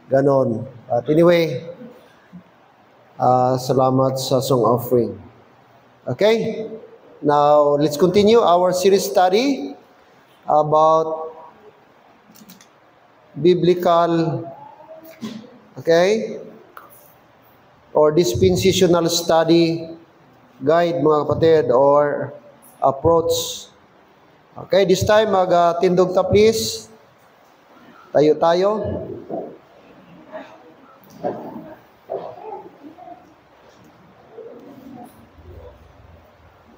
Ganon. But anyway, salamat sa song offering. Okay? Now, let's continue our series study about biblical, okay, or dispensational study guide, mga kapatid, or approach. Okay, this time, mag-tindog ta please. Tayo.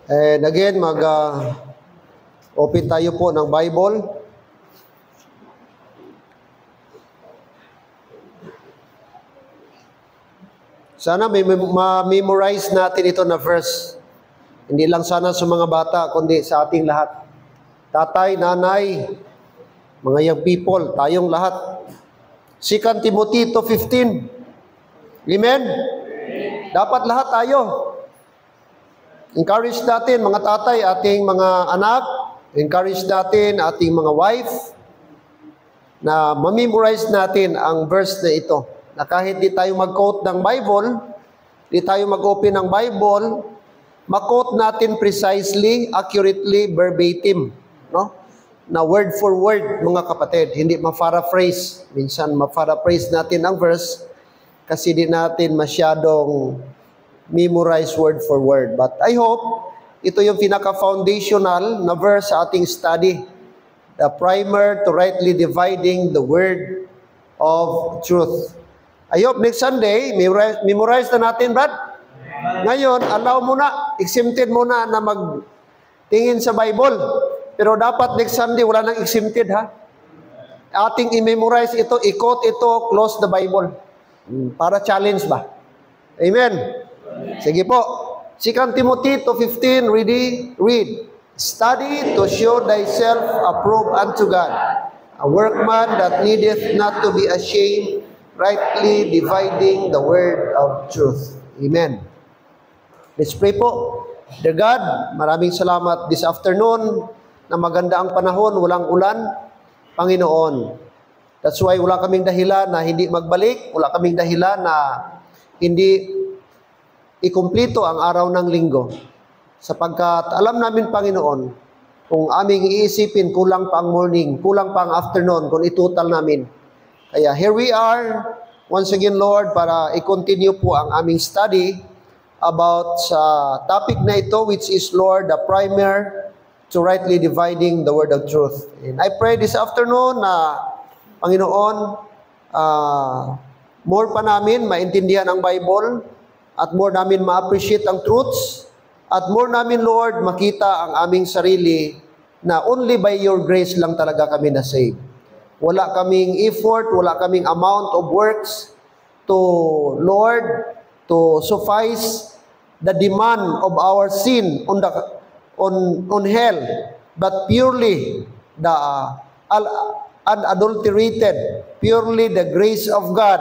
And again, open tayo po ng Bible. Sana may ma-memorize natin ito na verse. Hindi lang sana sa mga bata, kundi sa ating lahat. Tatay, nanay, mga young people, tayong lahat. 2 Timothy 2:15. Amen? Dapat lahat tayo. Encourage natin mga tatay, ating mga anak. Encourage natin ating mga wife na ma-memorize natin ang verse na ito. Na kahit di tayo mag-quote ng Bible, di tayo mag-open ng Bible, ma-quote natin precisely, accurately, verbatim. No? Na word for word, mga kapatid. Hindi ma-paraphrase. Minsan ma-paraphrase natin ang verse kasi di natin masyadong memorize word for word. But I hope ito yung pinaka-foundational na verse sa ating study. The primer to rightly dividing the word of truth. I hope next Sunday, memorize na natin, Brad. Ngayon, allow muna, exempted muna na magtingin sa Bible. Pero dapat next Sunday, wala nang exempted, ha? Ating i-memorize ito, i-quote ito, close the Bible. Para challenge ba? Amen. Sige po. 2 Timothy 2:15, read. Study to show thyself approved unto God, a workman that needeth not to be ashamed, rightly dividing the word of truth. Amen. Let's pray po. Dear God, maraming salamat this afternoon na maganda ang panahon, walang ulan, Panginoon. That's why wala kaming dahilan na hindi magbalik, wala kaming dahilan na hindi ikumpleto ang araw ng linggo. Sapagkat alam namin, Panginoon, kung aming iisipin, kulang pa ang morning, kulang pa ang afternoon, kung itutal namin. Kaya here we are, once again, Lord, para i-continue po ang aming study about sa topic na ito, which is, Lord, the primer to rightly dividing the word of truth. And I pray this afternoon na, Panginoon, more pa namin maintindihan ang Bible, at more namin ma-appreciate ang truths, at more namin, Lord, makita ang aming sarili na only by your grace lang talaga kami na-save. Wala kaming effort, wala kaming amount of works to, Lord, to suffice the demand of our sin on hell, but purely the unadulterated, purely the grace of God,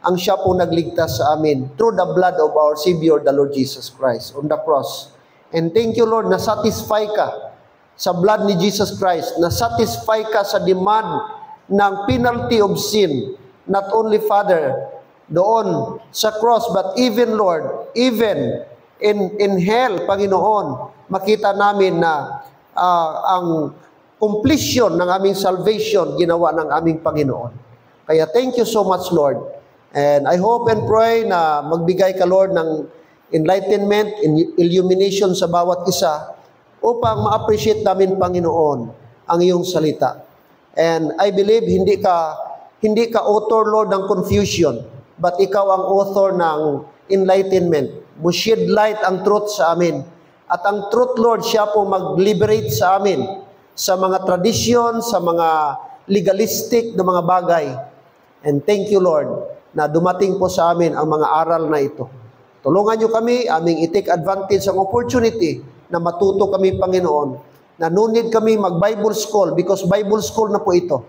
ang siya po nagligtas sa amin through the blood of our Savior, the Lord Jesus Christ, on the cross. And thank you, Lord, na-satisfy ka sa blood ni Jesus Christ, na-satisfy ka sa demand ng penalty of sin, not only, Father, doon sa cross, but even, Lord, even in hell, Panginoon, makita namin na ang completion ng aming salvation, ginawa ng aming Panginoon. Kaya thank you so much, Lord. And I hope and pray na magbigay ka, Lord, ng enlightenment, illumination sa bawat isa upang ma-appreciate namin, Panginoon, ang iyong salita. And I believe hindi ka author, Lord, ng confusion, but ikaw ang author ng enlightenment. Shed light ang truth sa amin. At ang truth, Lord, siya po mag-liberate sa amin sa mga tradisyon, sa mga legalistic na mga bagay. And thank you, Lord, na dumating po sa amin ang mga aral na ito. Tulungan niyo kami, aming i-take advantage ng opportunity na matuto kami, Panginoon, na no need kami mag-Bible school because Bible school na po ito.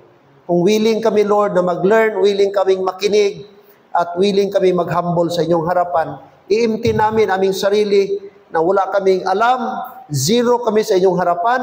Kung willing kami, Lord, na mag-learn, willing kaming makinig, at willing kami mag-humble sa inyong harapan, i-empty namin aming sarili na wala kaming alam, zero kami sa inyong harapan,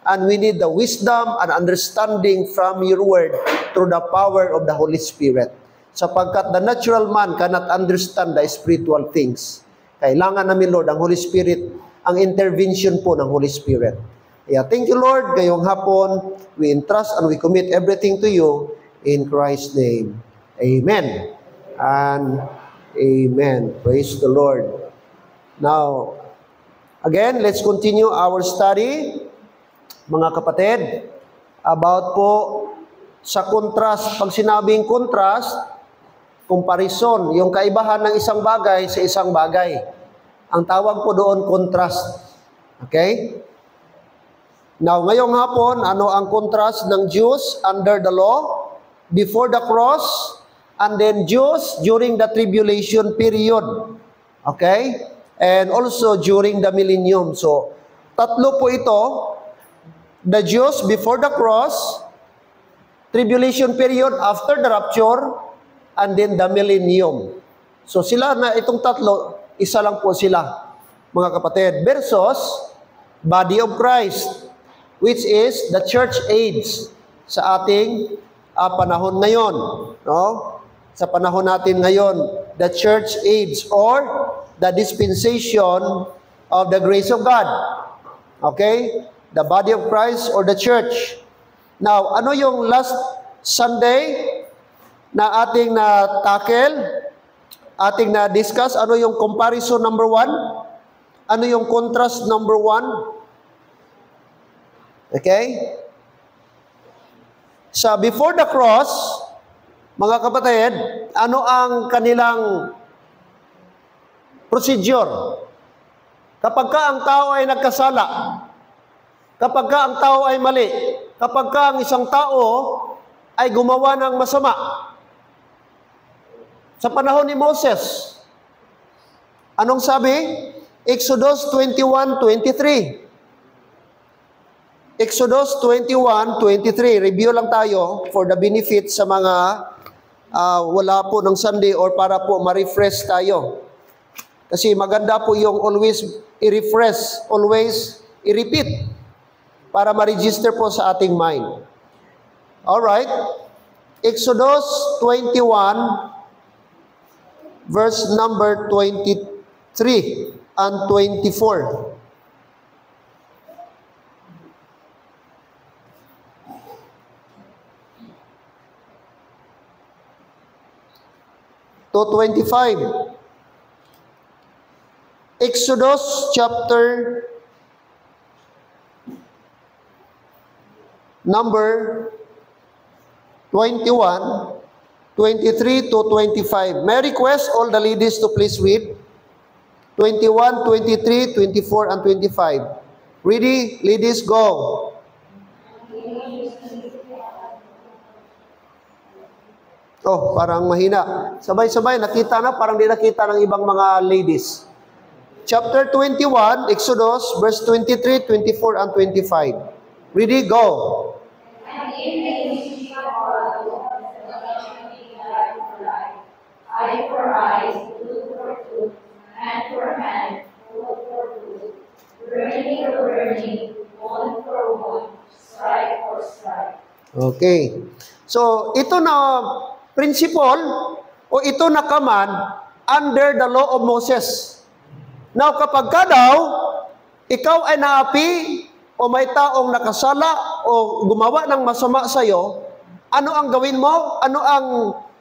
and we need the wisdom and understanding from your word through the power of the Holy Spirit. Sapagkat the natural man cannot understand the spiritual things. Kailangan namin, Lord, ang Holy Spirit, ang intervention po ng Holy Spirit. Yeah, thank you, Lord. Ngayong hapon, we entrust and we commit everything to you in Christ's name. Amen. And amen. Praise the Lord. Now, again, let's continue our study, mga kapatid, about po sa contrast. Pag sinabing contrast, comparison, yung kaibahan ng isang bagay sa isang bagay. Ang tawag po doon, contrast. Okay? Now, ngayong hapon, ano ang contrast ng Jews under the law, before the cross, and then Jews during the tribulation period. Okay? And also during the millennium. So, tatlo po ito. The Jews before the cross, tribulation period after the rapture, and then the millennium. So, sila na itong tatlo, isa lang po sila, mga kapatid. Versus, body of Christ, which is the church age sa ating panahon ngayon. No? Sa panahon natin ngayon, the church age or the dispensation of the grace of God. Okay? The body of Christ or the church. Now, ano yung last Sunday na ating na-tackle, ating na-discuss? Ano yung comparison number 1? Ano yung contrast number 1? Okay? Sa before the cross, mga kapatid, ano ang kanilang procedure? Kapag ka ang tao ay nagkasala, kapag ka ang tao ay mali, kapag ka ang isang tao ay gumawa ng masama, sa panahon ni Moses, anong sabi? Exodus 21:23. Exodus 21:23. Review lang tayo for the benefit sa mga wala po ng Sunday or para po ma-refresh tayo. Kasi maganda po yung always i-refresh, always i-repeat para ma-register po sa ating mind. Alright. Exodus 21 verse number 23 and 24. To 25. Exodus chapter number 21, 23 to 25. May I request all the ladies to please read 21, 23, 24, and 25. Ready? Ladies, go. Oh, parang mahina. Sabay-sabay, nakita na, parang di nakita ng ibang mga ladies. Chapter 21, Exodus, verse 23, 24, and 25. Ready? Go. Eye for eye, tooth for tooth, hand for hand, foot for foot, burning for burning, one for one, strike for strike. Okay. So, ito na principle o ito na command under the law of Moses. Now, kapag ka daw, ikaw ay naapi o may taong nakasala o gumawa ng masama sa iyo, ano ang gawin mo? Ano ang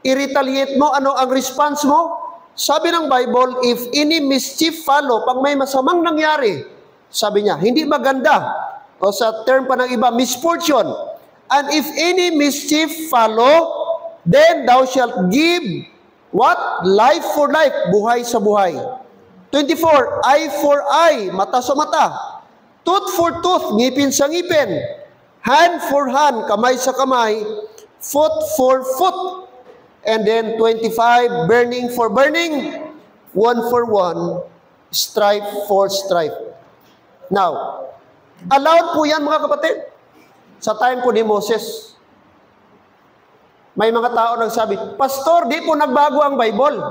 i-retaliate mo? Ano ang response mo? Sabi ng Bible, if any mischief follow, pag may masamang nangyari, sabi niya, hindi maganda. O sa term pa ng iba, misfortune. And if any mischief follow, then thou shalt give what? Life for life, buhay sa buhay. 24, eye for eye, mata sa mata. Tooth for tooth, ngipin sa ngipin. Hand for hand, kamay sa kamay. Foot for foot. And then 25, burning for burning. One for one, stripe for stripe. Now, allowed po yan mga kapatid. Sa time po ni Moses. May mga tao nagsabi, Pastor, di po nagbago ang Bible.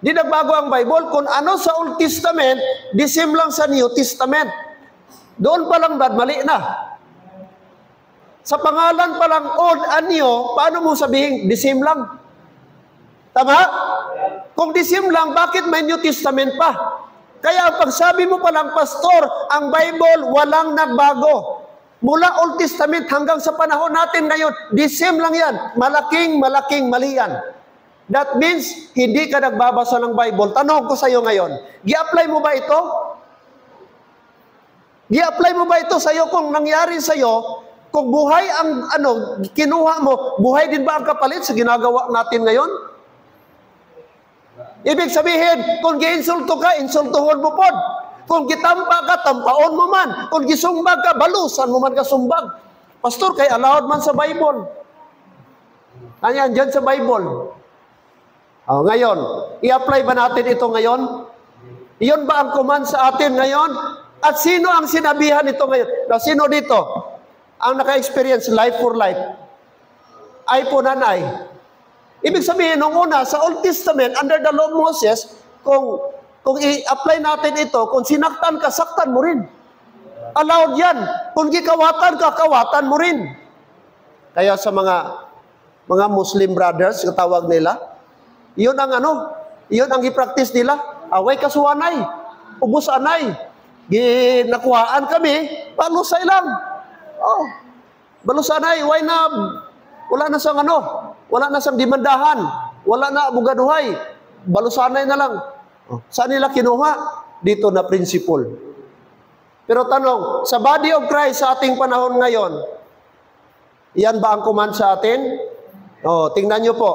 Di nagbago ang Bible. Kung ano sa Old Testament, di same lang sa New Testament. Doon pa lang, Brad, mali na. Sa pangalan pa lang, old anyo, paano mo sabihin, the same lang? Tama? Kung the same lang, bakit may New Testament pa? Kaya ang pagsabi mo pa lang, Pastor, ang Bible walang nagbago. Mula Old Testament hanggang sa panahon natin ngayon, the same lang yan. Malaking mali yan. That means, hindi ka nagbabasa ng Bible. Tanong ko sa iyo ngayon, gi-apply mo ba ito? Gi-apply mo ba ito sa iyo kung nangyari sa iyo, kung buhay ang kinuha mo, buhay din ba ang kapalit sa ginagawa natin ngayon? Ibig sabihin, kung gi-insulto ka, insultuhon mo pod. Kung gitampa ka, tampaon mo man. Kung gisumbag ka, balusan mo man ka sumbag. Pastor, kay allowed man sa Bible. Ayan, dyan sa Bible. Ngayon, i-apply ba natin ito ngayon? Iyon ba ang command sa atin ngayon? At sino ang sinabihan ito ngayon? Now, sino dito? Ang naka-experience life for life? Ay po nanay. Ibig sabihin, nung una, sa Old Testament, under the law of Moses, kung i-apply natin ito, kung sinaktan ka, saktan mo rin. Allowed yan. Kung gikawatan ka, kawatan mo rin. Kaya sa mga Muslim brothers, katawag nila, yun ang i-practice nila. Away kasuanay, ubos anay. Ginakuhaan kami, balusay lang. Balusanay, why na, wala na sang wala na sang dimandahan, wala na bugaduhay, balusanay na lang. Saan nila kinuha? Dito na principle. Pero tanong, sa body of Christ sa ating panahon ngayon, yan ba ang command sa atin? Tingnan nyo po.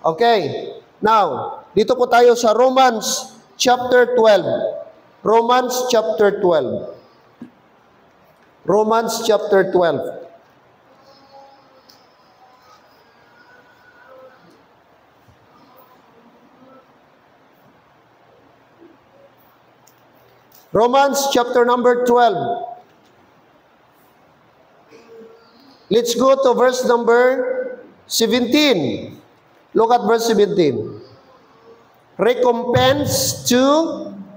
Okay. Now, dito po tayo sa Romans chapter 12. Romans chapter 12. Romans chapter 12. Romans chapter number 12. Let's go to verse number 17. Look at verse 17. Recompense to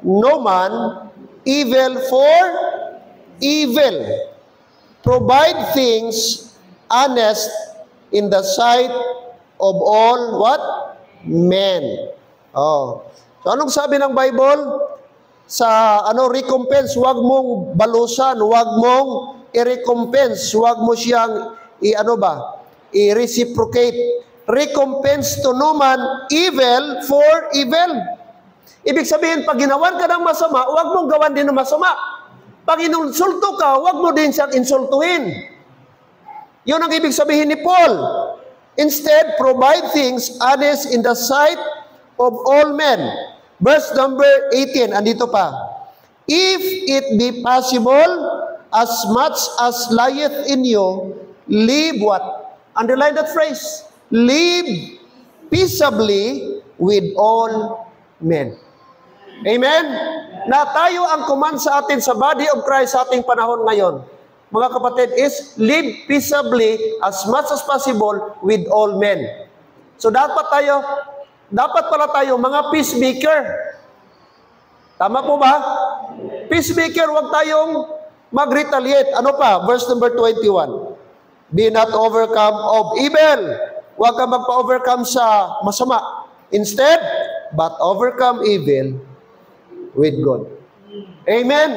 no man evil for evil. Provide things honest in the sight of all what? Men. So anong sabi ng Bible? Sa recompense, wag mong balusan, wag mong i-recompense, wag mo siyang i-reciprocate. Recompense to no man evil for evil. Ibig sabihin, pag ginawan ka ng masama, wag mong gawan din ng masama. Pag insulto ka, wag mo din siyang insultuhin. Yun ang ibig sabihin ni Paul. Instead, provide things honest in the sight of all men. Verse number 18, andito pa. If it be possible, as much as lieth in you, live what? Underline that phrase. Live peaceably with all men. Amen? Na tayo ang command sa atin sa body of Christ sa ating panahon ngayon. Mga kapatid, is live peaceably as much as possible with all men. So dapat pala tayo mga peacemaker. Tama po ba? Peacemaker, huwag tayong mag-retaliate. Ano pa? Verse number 21. Be not overcome of evil. Huwag ka magpa-overcome sa masama. Instead, but overcome evil with good. Amen?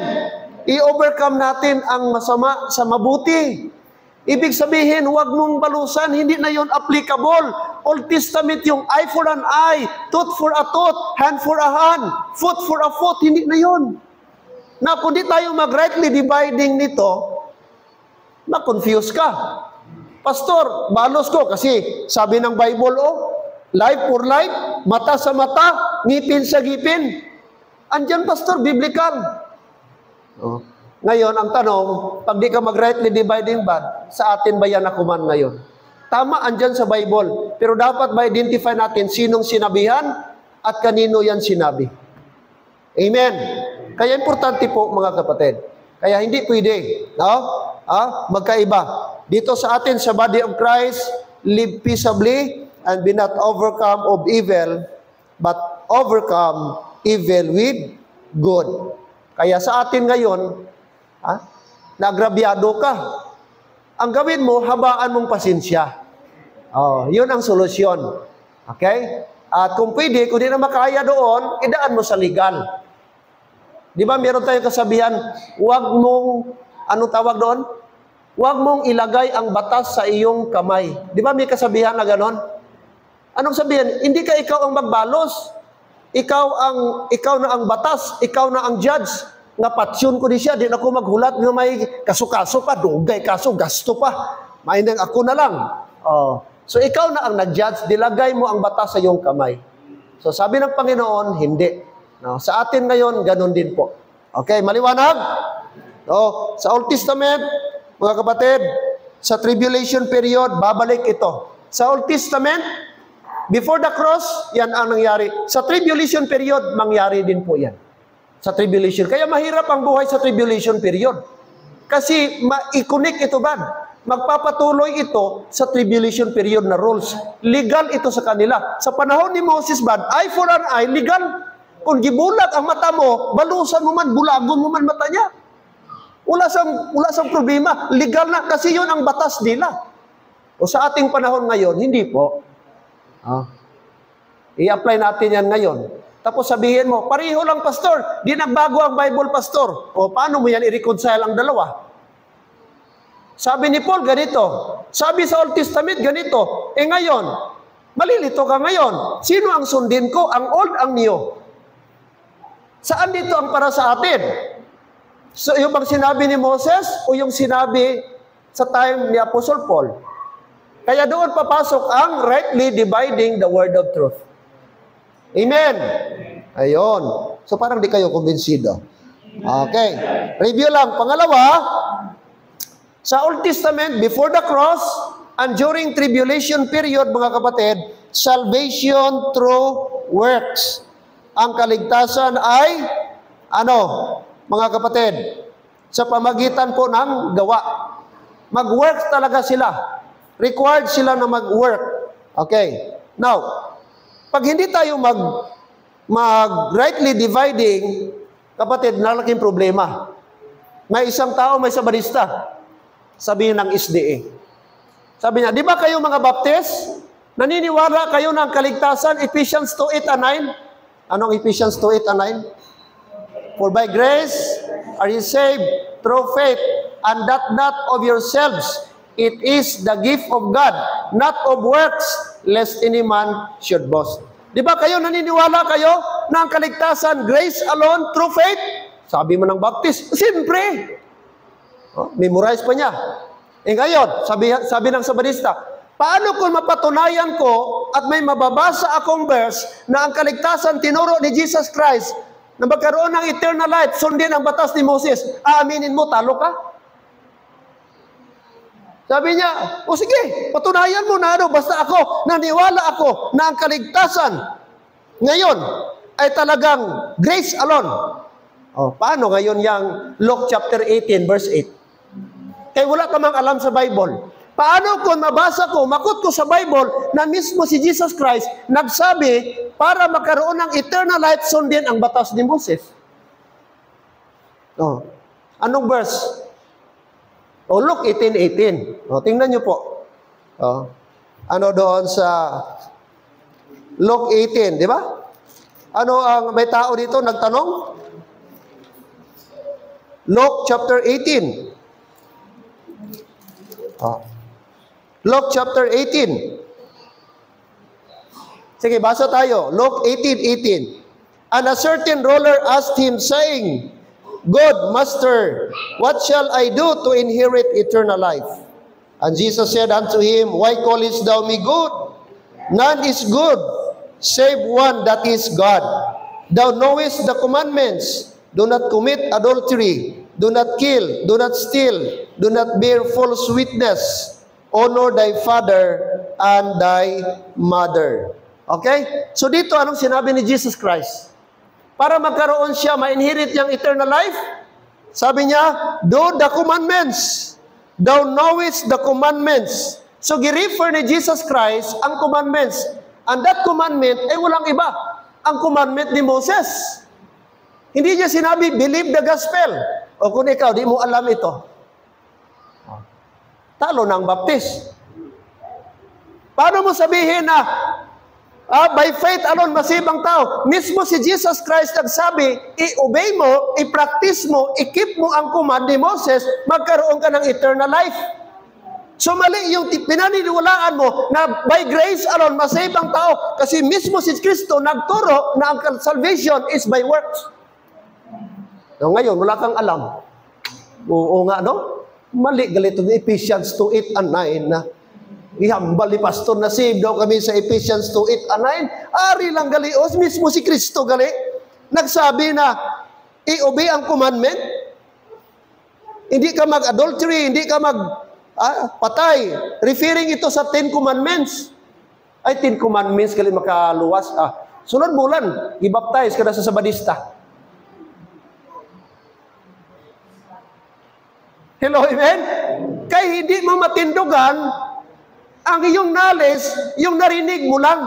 I-overcome natin ang masama sa mabuti. Ibig sabihin, huwag mong balusan, hindi na yon applicable. Old Testament yung eye for an eye, tooth for a tooth, hand for a hand, foot for a foot, hindi na yon. Na kung di tayo mag-rightly dividing nito, na-confuse ka. Pastor, balos ko kasi sabi ng Bible, life for life, mata sa mata, ngipin sa ngipin. Andyan, Pastor, biblical. Ngayon, ang tanong, pag di ka mag-rightly dividing bad, sa atin ba yan na command ngayon? Tama, andyan sa Bible. Pero dapat ba identify natin sinong sinabihan at kanino yan sinabi? Amen. Kaya importante po, mga kapatid. Kaya hindi pwede, magkaiba. Dito sa atin, sa body of Christ, live peaceably and be not overcome of evil, but overcome evil with good. Kaya sa atin ngayon, Ha? Nagrabyado ka. Ang gawin mo, habaan mong pasensya. Oh, yun ang solusyon. Okay? At kung pwede, kung di na makaya doon, idaan mo sa legal. Di ba meron tayong kasabihan, huwag mong, anong tawag doon? Huwag mong ilagay ang batas sa iyong kamay. Di ba may kasabihan na ganon? Anong sabihin? Hindi ka ikaw ang magbalos. Ikaw na ang batas, ikaw na ang judge. Nga patsyon ko di siya, di na ako maghulat nga may kaso-kaso pa, dugay kaso, gasto pa. Mainang ako na lang. Oh. So ikaw na ang nag-judge, dilagay mo ang batas sa iyong kamay. So sabi ng Panginoon, hindi. No, sa atin ngayon, ganun din po. Okay, maliwanag? So, sa Old Testament, mga kapatid, sa tribulation period, babalik ito. Sa Old Testament, before the cross, yan ang nangyari. Sa tribulation period, mangyari din po yan. Sa tribulation. Kaya mahirap ang buhay sa tribulation period. Kasi ma-connect ito ba? Magpapatuloy ito sa tribulation period na rules. Legal ito sa kanila. Sa panahon ni Moses ba, eye for an eye, legal. Kung gibulag ang mata mo, balusan mo man, bulagon mo man mata niya. Wala sang problema. Legal na kasi yun ang batas nila. O sa ating panahon ngayon, hindi po. I-apply natin yan ngayon. Tapos sabihin mo, pareho lang pastor, di nagbago ang Bible pastor. O paano mo yan i-reconcile ang dalawa? Sabi ni Paul, ganito. Sabi sa Old Testament, ganito. Ngayon, malilito ka ngayon. Sino ang sundin ko? Ang old, ang new. Saan dito ang para sa atin? So, yung bang sinabi ni Moses o yung sinabi sa time ni Apostle Paul? Kaya doon papasok ang rightly dividing the word of truth. Amen. Ayon. So, parang di kayo kumbinsido. Okay. Review lang. Pangalawa, sa Old Testament, before the cross, and during tribulation period, mga kapatid, salvation through works. Ang kaligtasan ay, mga kapatid, sa pamagitan po ng gawa. Mag-work talaga sila. Required sila na mag-work. Okay. Now, pag hindi tayo mag-rightly dividing, kapatid, nalaking problema. May isang tao, may sabarista. Sabi ng SDA. Sabi niya, di ba kayo mga Baptist? Naniniwala kayo ng kaligtasan, Ephesians 2:8 and 9? Anong Ephesians 2:8 and 9? For by grace are you saved through faith, and that not of yourselves. It is the gift of God, not of works, lest any man should boast. Di ba kayo naniniwala kayo ng kaligtasan, grace alone, through faith? Sabi mo ng Baptist, siyempre. Memorize pa niya. Ngayon, sabi ng sabarista, paano kung mapatunayan ko at may mababasa akong verse na ang kaligtasan tinuro ni Jesus Christ na magkaroon ng eternal life, sundin ang batas ni Moses, aaminin mo, talo ka? Sabi niya, o sige, patunayan mo na basta ako, naniwala ako na ang kaligtasan ngayon ay talagang grace alone. Paano ngayon yung Luke chapter 18 verse 8? Kaya wala ka mang alam sa Bible. Paano kung mabasa ko, makot ko sa Bible, na mismo si Jesus Christ nagsabi, para magkaroon ng eternal life, sundin ang batas ni Moses. Anong verse? Luke 18:18. Tingnan nyo po. Ano doon sa Luke 18, di ba? Ano ang may tao dito nagtanong? Luke chapter 18. Luke chapter 18. Sige, basa tayo. Luke 18:18. And a certain ruler asked him, saying, Good Master, what shall I do to inherit eternal life? And Jesus said unto him, Why callest thou me good? None is good, save one, that is God. Thou knowest the commandments. Do not commit adultery. Do not kill. Do not steal. Do not bear false witness. Honor thy father and thy mother. Okay? So dito, anong sinabi ni Jesus Christ? Para magkaroon siya, ma-inherit niyang eternal life, sabi niya, do the commandments. Thou knowest the commandments. So, gi-refer ni Jesus Christ ang commandments. And that commandment ay walang iba. Ang commandment ni Moses. Hindi niya sinabi, believe the gospel. O kung ikaw, di mo alam ito, talo ng baptist. Paano mo sabihin na by faith alone, masibang tao? Mismo si Jesus Christ nagsabi, i-obey mo, i-practice mo, i-keep mo ang command ni Moses, magkaroon ka ng eternal life. So mali yung pinaniniwalaan mo na by grace alone, masibang tao. Kasi mismo si Kristo nagturo na ang salvation is by works. So ngayon, wala kang alam. Oo nga, no? Mali galito ng Ephesians 2:8 and 9 na ihambal ni pastor na save daw kami sa Ephesians 2:8 and 9. Ari lang gali, o mismo si Kristo gali. Nagsabi na, i-obey ang commandment. Hindi ka mag-adultery, hindi ka mag-patay. Referring ito sa 10 commandments. Ay, 10 commandments gali makaluwas. Sunod bulan, i-baptize ka na sa Sabadista. Hello, amen? Kaya hindi mo matindugan ang iyong knowledge, yung narinig mo lang.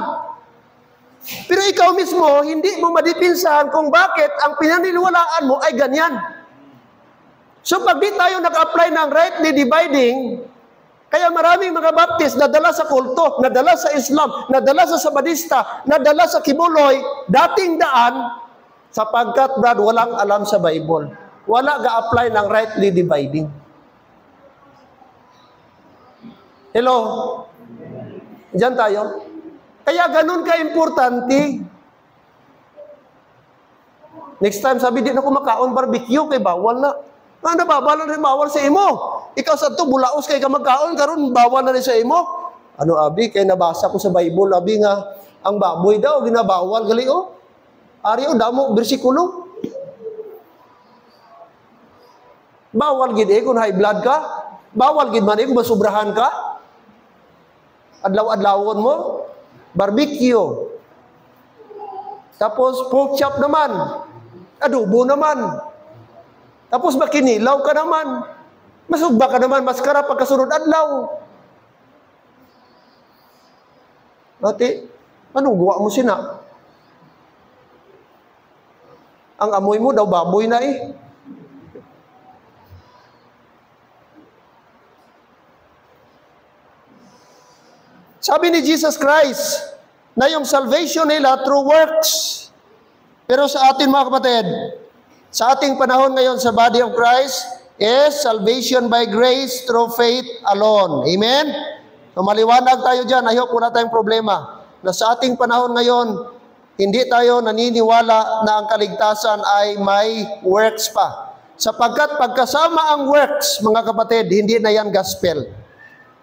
Pero ikaw mismo, hindi mo madipinsahan kung bakit ang pinaniniwalaan mo ay ganyan. So pag di tayo nag-apply ng rightly dividing, kaya maraming mga Baptist nadala sa kulto, nadala sa Islam, nadala sa Sabadista, nadala sa Kibuloy, dating daan, sapagkat Brad, walang alam sa Bible. Wala ga-apply ng rightly dividing. Hello? Diyan tayo. Kaya ganun ka-importante. Next time, sabi, di na kumakaon barbecue, kay bawal na. Ano ba? Bawal sa imo. Ikaw sa ito, bulaos kay ka magkaon, karon bawal na rin sa imo. Ano, abi? Kaya nabasa ko sa Bible, abi nga, ang baboy daw, ginabawal. Gali, o. Ari, o, damo, bersikulo. Bawal gid kung high blood ka. Bawal gid man kung masubrahan ka. Adlaw-adlawon mo, barbecue. Tapos pork chop naman. Adobo naman. Tapos makinilaw ka naman. Masugba ka naman, maskara pagkasunod adlaw. Ate, anong gawa mo sina? Ang amoy mo daw baboy na eh. Sabi ni Jesus Christ na yung salvation nila through works. Pero sa atin mga kapatid, sa ating panahon ngayon sa body of Christ is salvation by grace through faith alone. Amen? So maliwanag tayo dyan. I hope wala tayong problema. Na sa ating panahon ngayon, hindi tayo naniniwala na ang kaligtasan ay may works pa. Sapagkat pagkasama ang works, mga kapatid, hindi na yan gospel.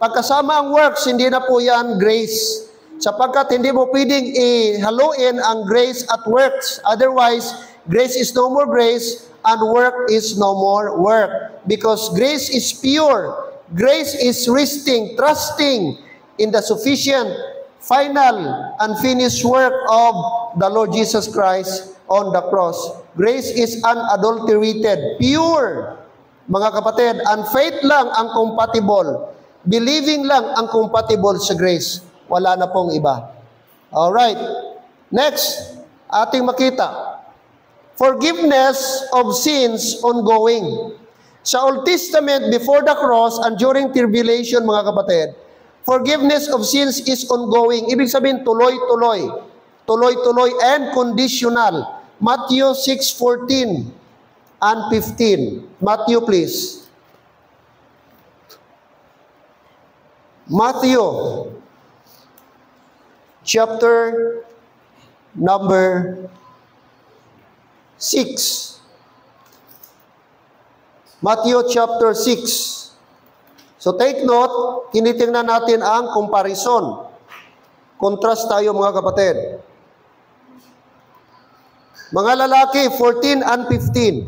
Pagkasama ang works, hindi na po yan grace. Sapagkat hindi mo pwedeng ihaluin ang grace at works. Otherwise, grace is no more grace and work is no more work. Because grace is pure. Grace is resting, trusting in the sufficient, final, and finished work of the Lord Jesus Christ on the cross. Grace is unadulterated, pure, mga kapatid, and faith lang ang compatible. Believing lang ang compatible sa grace. Wala na pong iba. Alright. Next, ating makita. Forgiveness of sins ongoing. Sa Old Testament, before the cross and during tribulation, mga kapatid, forgiveness of sins is ongoing. Ibig sabihin, tuloy-tuloy. Tuloy-tuloy and conditional. Matthew 6:14 and 15. Matthew, please. Matthew, chapter number 6. Matthew chapter 6. So take note, tinitingnan natin ang comparison. Contrast tayo mga kapatid. Mga lalaki, 14 and 15.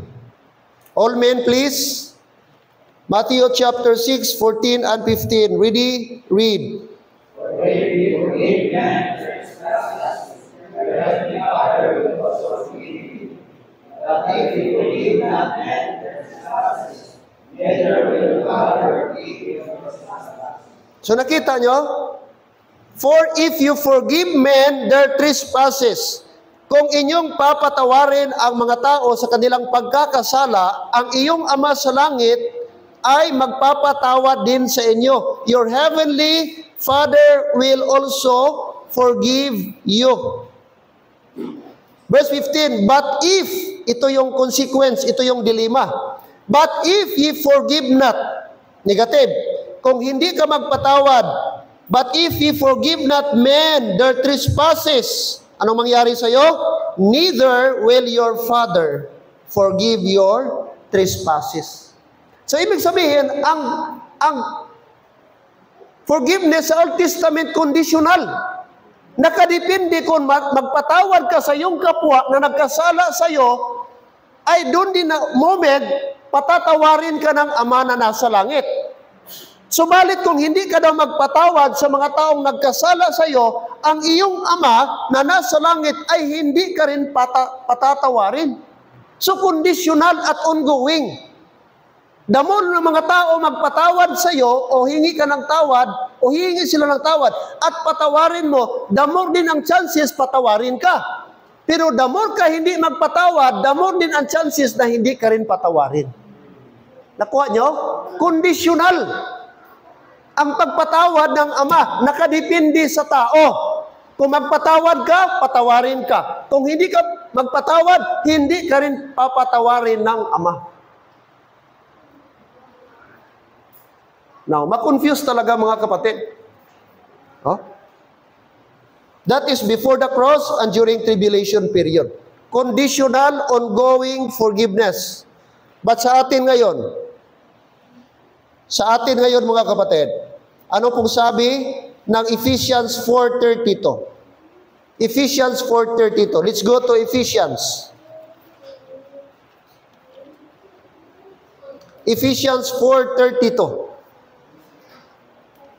All men please. Matthew chapter 6, 14 and 15. Ready? Read. So nakita nyo? For if you forgive men their trespasses, kung inyong papatawarin ang mga tao sa kanilang pagkakasala, ang iyong Ama sa langit ay magpapatawad din sa inyo. Your heavenly Father will also forgive you. Verse 15, but if, ito yung consequence, ito yung dilemma. But if ye forgive not, negative, kung hindi ka magpatawad, but if ye forgive not men their trespasses, anong mangyari sa'yo? Neither will your Father forgive your trespasses. So, ibig sabihin, ang forgiveness sa Old Testament conditional. Nakadepende kung magpatawad ka sa iyong kapwa na nagkasala sa iyo, ay doon din na moment, patatawarin ka ng Ama na nasa langit. Subalit kung hindi ka daw magpatawad sa mga taong nagkasala sa iyo, ang iyong Ama na nasa langit ay hindi ka rin patatawarin. So, conditional at ongoing. The more na mga tao magpatawad sa iyo o hingi ka ng tawad o hihingi sila ng tawad at patawarin mo, the more din ang chances patawarin ka. Pero the more ka hindi magpatawad, the more din ang chances na hindi ka rin patawarin. Nakuha nyo? Conditional. Ang pagpatawad ng Ama, nakadepende sa tao. Kung magpatawad ka, patawarin ka. Kung hindi ka magpatawad, hindi ka rin papatawarin ng Ama. Now, ma-confuse talaga mga kapatid. Oh? That is before the cross and during tribulation period. Conditional, ongoing forgiveness. But sa atin ngayon mga kapatid, ano pong sabi ng Ephesians 4:32? Ephesians 4:32. Let's go to Ephesians. Ephesians 4:32.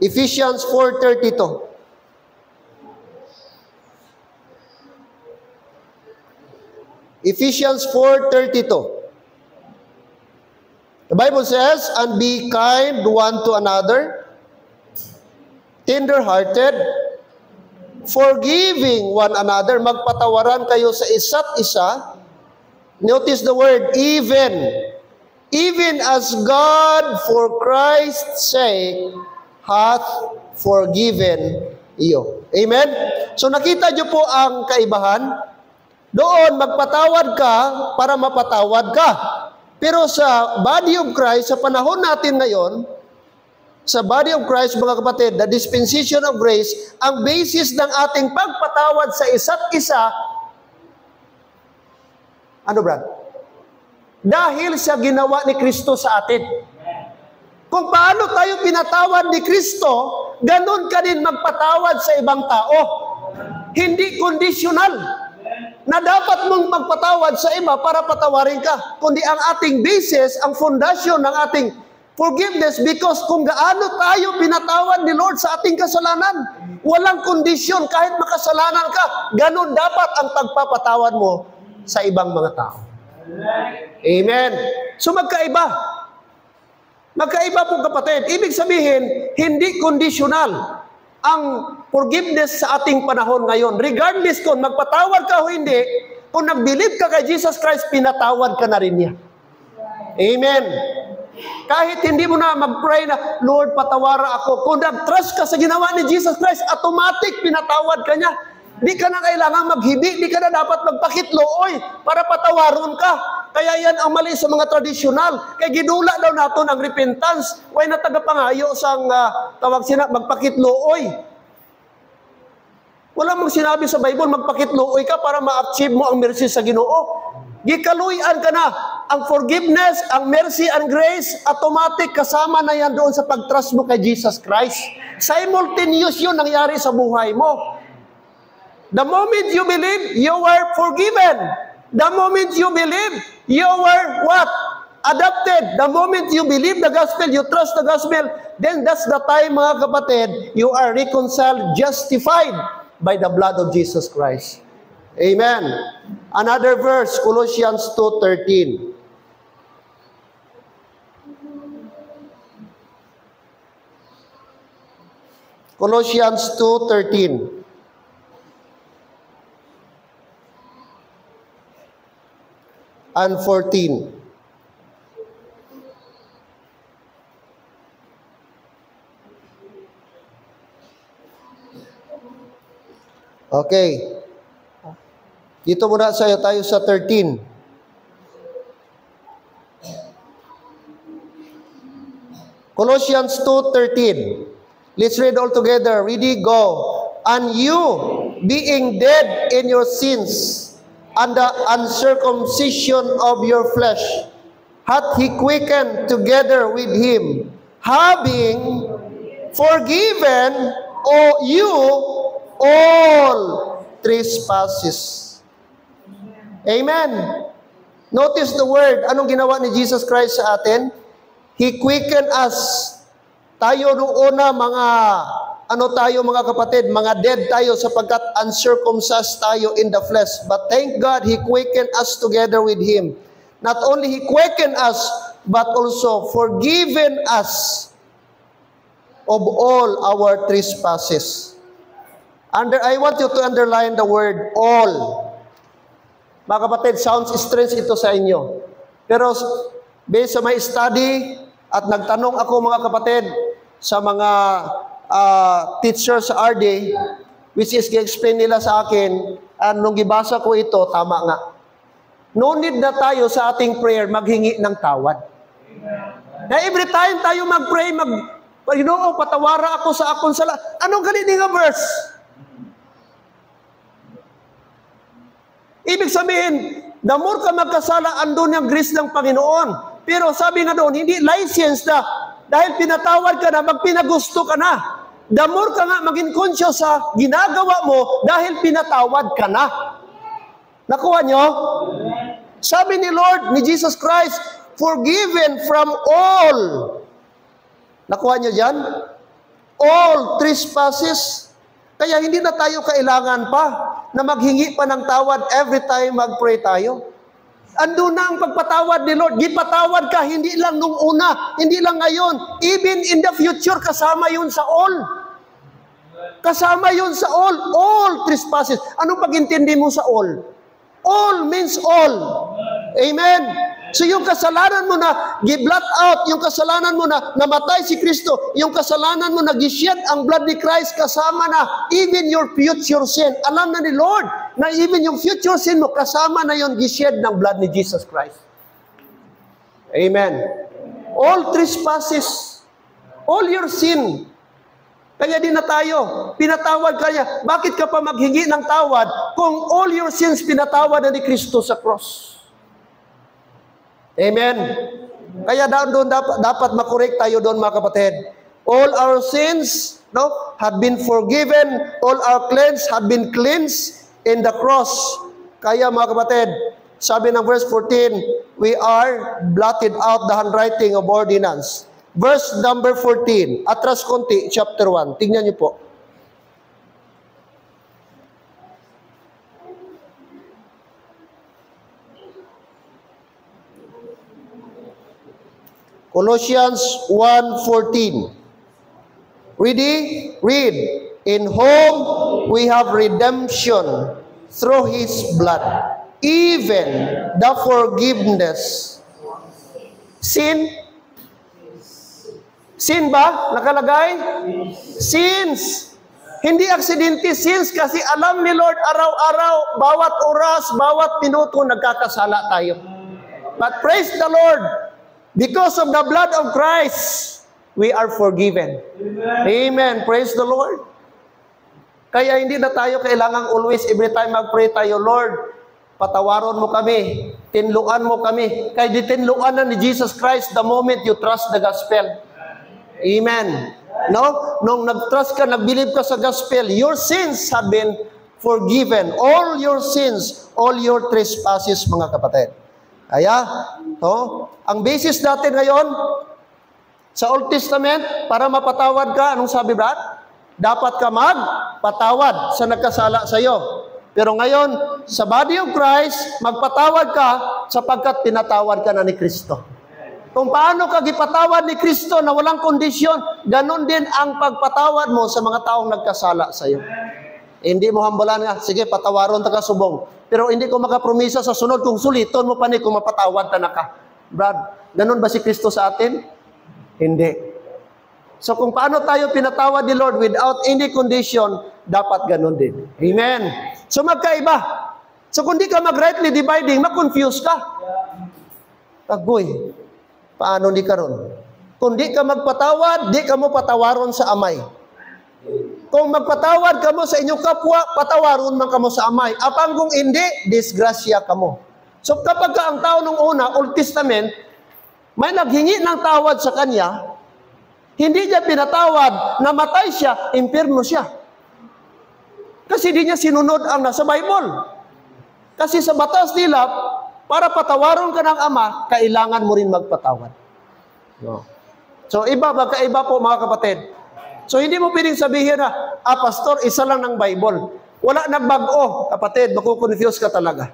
Ephesians 4:32. Ephesians 4:32. The Bible says, and be kind one to another, tender-hearted, forgiving one another. Magpatawaran kayo sa isa't isa. Notice the word, even. Even as God, for Christ's sake, hath forgiven you. Amen? So nakita niyo po ang kaibahan. Doon, magpatawad ka para mapatawad ka. Pero sa body of Christ, sa panahon natin ngayon, sa body of Christ, mga kapatid, the dispensation of grace, ang basis ng ating pagpatawad sa isa't isa, ano Brad? Dahil sa ginawa ni Kristo sa atin. Kung paano tayo pinatawad ni Kristo, ganun ka din magpatawad sa ibang tao. Hindi conditional na dapat mong magpatawad sa iba para patawarin ka. Kundi ang ating basis, ang fondasyon ng ating forgiveness, because kung gaano tayo pinatawad ni Lord sa ating kasalanan, walang kondisyon kahit makasalanan ka, ganun dapat ang pagpapatawad mo sa ibang mga tao. Amen. So magkaiba. Magkaiba po kapatid. Ibig sabihin, hindi conditional ang forgiveness sa ating panahon ngayon. Regardless kung magpatawad ka o hindi, kung nag-believe ka kay Jesus Christ, pinatawad ka na rin niya. Amen. Kahit hindi mo na mag-pray na, Lord, patawara ako. Kung nag-trust ka sa ginawa ni Jesus Christ, automatic pinatawad ka niya. Di ka na kailangan maghibi, di ka na dapat magpakitlooy para patawaron ka. Kaya yan ang mali sa mga tradisyonal. Kaya ginula daw natin ang repentance. Why na tagapangayo sang tawag sina, magpakitlooy. Wala mong sinabi sa Bible, magpakitlooy ka para ma-achieve mo ang mercy sa Ginoo. Gikaluyan ka na. Ang forgiveness, ang mercy and grace, automatic kasama na yan doon sa pag-trust mo kay Jesus Christ. Simultaneous yun nangyari sa buhay mo. The moment you believe, you were forgiven. The moment you believe, you were what? Adopted. The moment you believe the gospel, you trust the gospel, then that's the time, mga kapatid, you are reconciled, justified by the blood of Jesus Christ. Amen. Another verse, Colossians 2:13. Colossians 2:13. and 14. Okay. Dito muna tayo sa 13. Colossians 2:13. Let's read all together. Ready, go. And you, being dead in your sins, and the uncircumcision of your flesh, hath he quickened together with him, having forgiven you all trespasses. Amen. Notice the word. Anong ginawa ni Jesus Christ sa atin? He quickened us. Tayo noong una, mga kapatid, mga dead tayo sapagkat uncircumcised tayo in the flesh. But thank God, He quickened us together with Him. Not only He quickened us, but also forgiven us of all our trespasses. I want you to underline the word all. Mga kapatid, sounds strange ito sa inyo. Pero based sa my study, at nagtanong ako mga kapatid sa mga teachers sa RD, which is gi-explain nila sa akin, nung gibasa ko ito, tama nga. No need na tayo sa ating prayer maghingi ng tawad. Na every time tayo mag-pray, Ginoo, patawara ako sa akong sala. Anong ganito nga verse? Ibig sabihin, the more ka magkasala, andun yung grace ng Panginoon. Pero sabi nga doon, hindi license na. Dahil pinatawad ka na, magpinagusto ka na. The more ka nga maging conscious sa ginagawa mo, dahil pinatawad ka na. Nakuha nyo? Sabi ni Lord, ni Jesus Christ, forgiven from all. Nakuha nyo dyan? All trespasses. Kaya hindi na tayo kailangan pa na maghingi pa ng tawad every time mag-pray tayo. Ando na ang pagpatawad ni Lord. Gipatawad ka, hindi lang nung una, hindi lang ngayon. Even in the future, kasama yun sa all. Kasama yun sa all. All trespasses. Anong pag-intindi mo sa all? All means all. Amen. So yung kasalanan mo na gi-blot out, yung kasalanan mo na namatay si Kristo, yung kasalanan mo na gished ang blood ni Christ, kasama na even your future sin. Alam na ni Lord na even yung future sin mo, kasama na yung gished ng blood ni Jesus Christ. Amen. All trespasses, all your sin. Kaya din na tayo, pinatawad ka niya. Bakit ka pa maghingi ng tawad kung all your sins pinatawad na ni Kristo sa cross? Amen. Kaya doon dapat makorek tayo doon mga kapatid. All our sins have been forgiven. All our cleansed have been cleansed in the cross. Kaya mga kapatid, sabi ng verse 14, we are blotted out the handwriting of ordinance. Verse number 14, atras konti, chapter 1. Tingnan niyo po. Colossians 1:14. Ready? Read. In whom we have redemption through His blood, even the forgiveness. Sin? Sin ba? Nakalagay? Sins. Hindi aksidente sins kasi alam ni Lord araw-araw, bawat oras, bawat minuto nagkakasala tayo. But praise the Lord. Because of the blood of Christ, we are forgiven. Amen. Praise the Lord. Kaya hindi na tayo kailangang always, every time mag-pray tayo, Lord, patawaron mo kami, tinluan mo kami. Kaya ditinluan na ni Jesus Christ the moment you trust the gospel. Amen. No? Nung nag-trust ka, nag-believe ka sa gospel, your sins have been forgiven. All your sins, all your trespasses, mga kapatid. Kaya, ang basis natin ngayon, sa Old Testament, para mapatawad ka, anong sabi Brad? Dapat ka magpatawad sa nagkasala sa iyo. Pero ngayon, sa body of Christ, magpatawad ka sapagkat tinatawad ka na ni Kristo. Kung paano ka gipatawad ni Kristo na walang kondisyon, ganon din ang pagpatawad mo sa mga taong nagkasala sa iyo. Hindi mo hambalan nga, sige, patawaron ta ka subong. Pero hindi ko makapromisa sa sunod kung suliton mo pa ni kung mapatawad ta na ka. Brad, ganun ba si Kristo sa atin? Hindi. So kung paano tayo pinatawad ni Lord without any condition, dapat ganun din. Amen. So magkaiba. So kung di ka mag-rightly dividing, mag-confuse ka. Agoy, paano di ka ron? Kung di ka magpatawad, di ka mo patawaron sa amay. Kung magpatawad ka mo sa inyong kapwa, patawaron man ka mo sa amay. Apang kung hindi, disgrasya ka mo. So kapag ka ang tao nung una, Old Testament, may naghingi ng tawad sa kanya, hindi niya pinatawad, namatay siya, impyerno siya. Kasi di niya sinunod ang nasa Bible. Kasi sa batas nila, para patawaron ka ng ama, kailangan mo rin magpatawad. No. So iba, magkaiba po mga kapatid. So hindi mo pwedeng sabihin na, pastor, isa lang ng Bible. Wala nagbago, kapatid, makukonfuse ka talaga.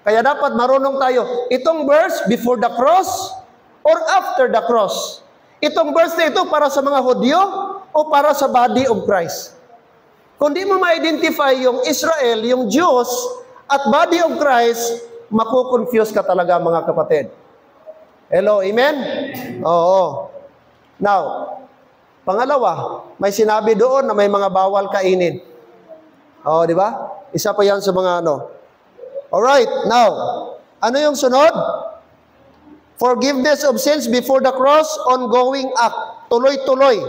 Kaya dapat marunong tayo, itong verse before the cross or after the cross. Itong verse na ito para sa mga Hudyo o para sa body of Christ. Kung di mo ma-identify yung Israel, yung Jews, at body of Christ, makukonfuse ka talaga mga kapatid. Hello, amen? Oo. Now, pangalawa, may sinabi doon na may mga bawal kainin. Oo, di ba? Isa pa yan sa mga ano. Alright, now, ano yung sunod? Forgiveness of sins before the cross, ongoing act. Tuloy-tuloy.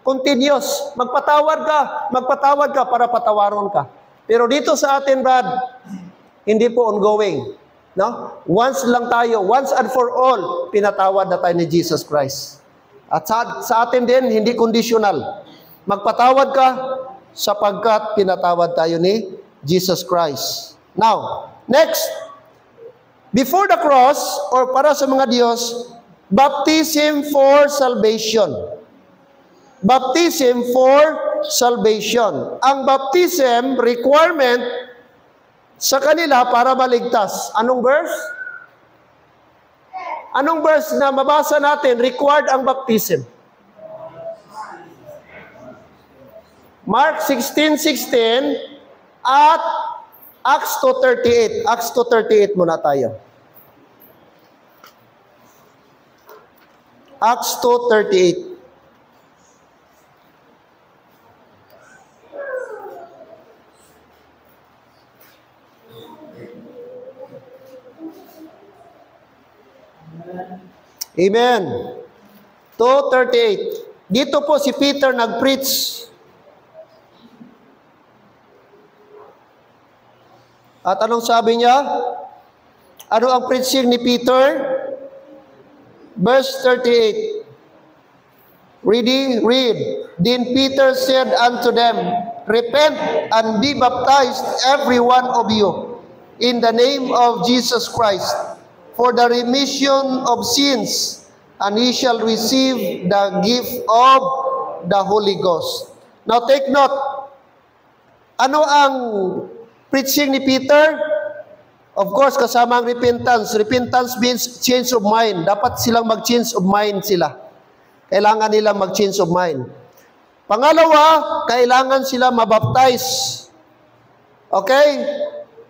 Continuous. Magpatawad ka para patawaron ka. Pero dito sa atin, Brad, hindi po ongoing. No? Once lang tayo, once and for all, pinatawad na tayo ni Jesus Christ. At sa atin din, hindi conditional. Magpatawad ka sapagkat pinatawad tayo ni Jesus Christ. Now, next, before the cross, or para sa mga Diyos, baptism for salvation. Baptism for salvation. Ang baptism requirement sa kanila para maligtas. Anong verse? Anong verse na mabasa natin required ang baptism? Mark 16:16 at Acts 2:38. Acts 2:38 muna tayo. Acts 2:38. Amen. 2:38. Dito po si Peter nag-preach. At anong sabi niya? Ano ang preaching ni Peter? Verse 38. Read. Then Peter said unto them, repent and be baptized every one of you in the name of Jesus Christ for the remission of sins, and ye shall receive the gift of the Holy Ghost. Now take note, ano ang preaching ni Peter? Of course, kasama ang repentance. Repentance means change of mind. Dapat silang mag-change of mind sila. Kailangan nilang mag-change of mind. Pangalawa, kailangan sila mabaptize. Okay?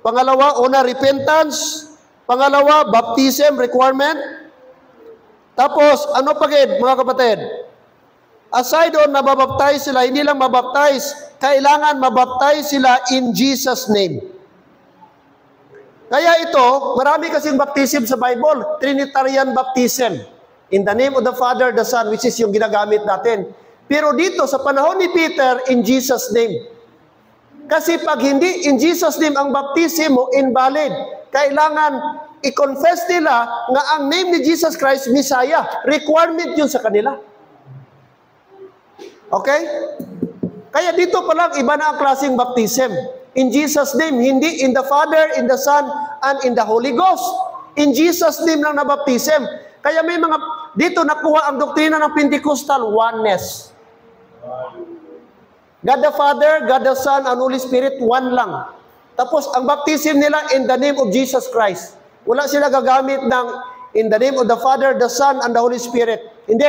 Pangalawa, una, repentance. Pangalawa, baptism requirement. Tapos, ano pagid, mga kapatid? Aside on mabaptize sila, hindi lang mabaptize, kailangan mabaptize sila in Jesus' name. Kaya ito, marami kasing baptism sa Bible, Trinitarian baptism. In the name of the Father, the Son, which is yung ginagamit natin. Pero dito, sa panahon ni Peter, in Jesus' name. Kasi pag hindi in Jesus' name ang baptism mo, invalid. Kailangan i-confess nila nga ang name ni Jesus Christ, Messiah. Requirement yun sa kanila. Okay? Kaya dito pa lang, iba na ang klaseng baptism. In Jesus' name, hindi in the Father, in the Son, and in the Holy Ghost. In Jesus' name lang na baptism. Kaya may mga, dito nakuha ang doktrina ng Pentecostal, oneness. God the Father, God the Son, and Holy Spirit, one lang. Tapos, ang baptism nila in the name of Jesus Christ. Wala sila gagamit ng in the name of the Father, the Son, and the Holy Spirit. Hindi.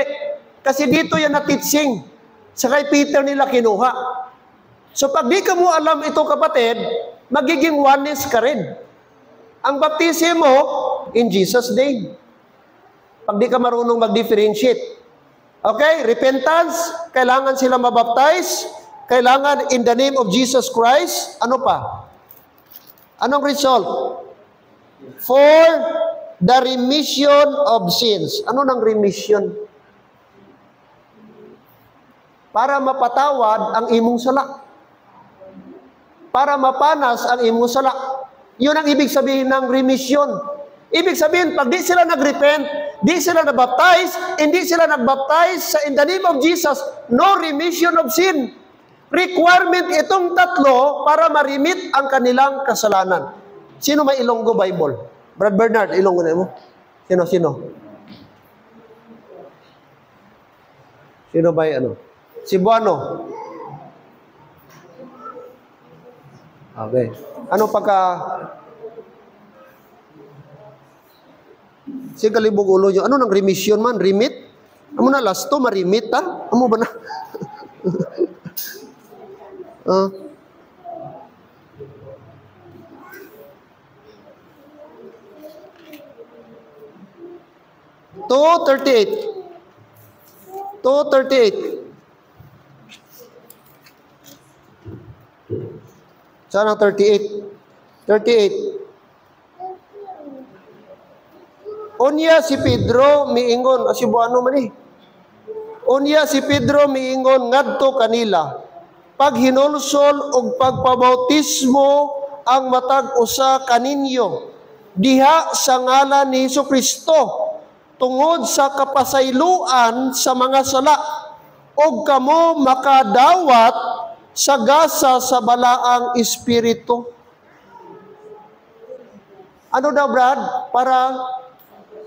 Kasi dito yan na teaching. Sa kay Peter nila kinuha. So pag di ka mo alam ito kapatid, magiging oneness ka rin. Ang baptism mo, in Jesus' name. Pag di ka marunong mag-differentiate. Okay, repentance, kailangan sila mabaptize, kailangan in the name of Jesus Christ. Ano pa? Anong result? For the remission of sins. Ano ng remission? Para mapatawad ang imong sala. Para mapanas ang imong sala. Yun ang ibig sabihin ng remission. Ibig sabihin, pag di sila nag-repent, di sila nabaptize, hindi sila nagbaptize sa in the name of Jesus, no remission of sin. Requirement itong tatlo para ma-remit ang kanilang kasalanan. Sino may Ilonggo Bible? Brad Bernard, Ilonggo na mo? Sino? Sino ba ano? Cebuano. Okay. Ano pagka... Si kalibog ulo nyo. Ano nang remission man? Remit? Amo na last to, ma-remit ha? Amo ba na? To 38. Saan ang 38? 38. Unya si Pedro miingon, Cebuano man eh. Unya si Pedro miingon ngadto kanila. Pag hinulsol og pagpabautismo ang matag usa kaninyo diha sa ngalan ni Hesukristo tungod sa kapasayloan sa mga sala og kamo makadawat sa gasa sa balaang espiritu. Ano daw Brad? Para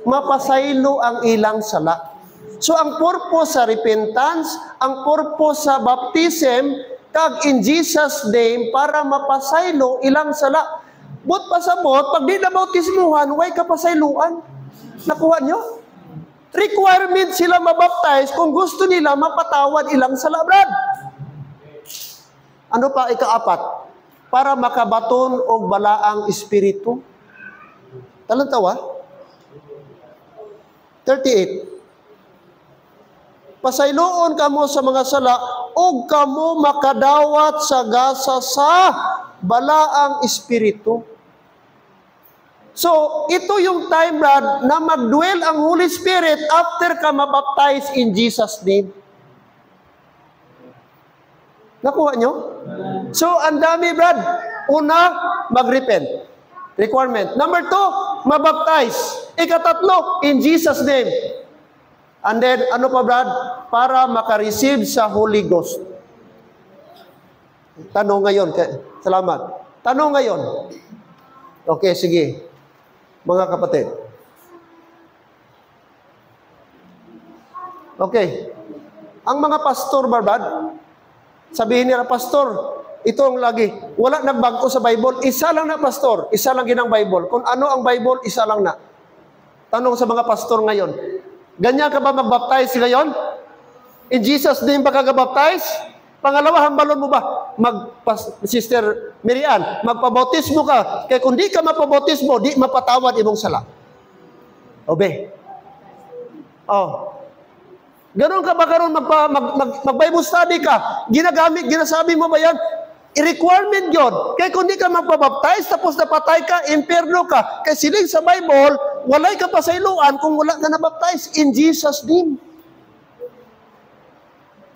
mapasaylo ang ilang sala. So ang purpose sa repentance, ang purpose sa baptism, kag in Jesus' name, para mapasaylo ilang sala. But pasabot, pag di na bautismuhan, way kapasayluan. Nakuha nyo? Requirement sila mabaptize kung gusto nila mapatawad ilang sala, Brad. Ano pa ikaapat? Para makabaton og balaang espiritu. Talantawa? 38. Pasayloon kamo sa mga sala ug kamo makadawat sa gasa sa balaang espiritu. So, ito yung time, Brad, na mag-dwell ang Holy Spirit after ka mabaptize in Jesus' name. Nakuha nyo? So, ang dami, Brad. Una, mag-repent. Requirement. Number 2, mabaptize. Ikatatlo, in Jesus' name. And then, ano pa Brad? Para makareceive sa Holy Ghost. Tanong ngayon. Salamat. Tanong ngayon. Okay, sige. Mga kapatid. Okay. Ang mga pastor, Brad, sabihin nila, pastor, ito ang lagi. Wala nagbago sa Bible. Isa lang na, pastor. Isa lang ginang Bible. Kung ano ang Bible, isa lang na. Tanong sa mga pastor ngayon. Ganyan ka ba magbaptize ngayon? In Jesus' name ba ka baptize? Pangalawa, hambalon mo ba? Sister Miriam, magpabautismo ka. Kaya kung di ka mapabautismo, di mapatawad imong sala. Obe. Oh. Ganon ka ba karon mag-Bible study ka? Ginasabi mo ba yan? I-requirement yun. Kaya kung di ka magpabaptize, tapos napatay ka, impierno ka. Kaya siling sa Bible, walay ka pasayloan kung wala ka na-baptize in Jesus' name.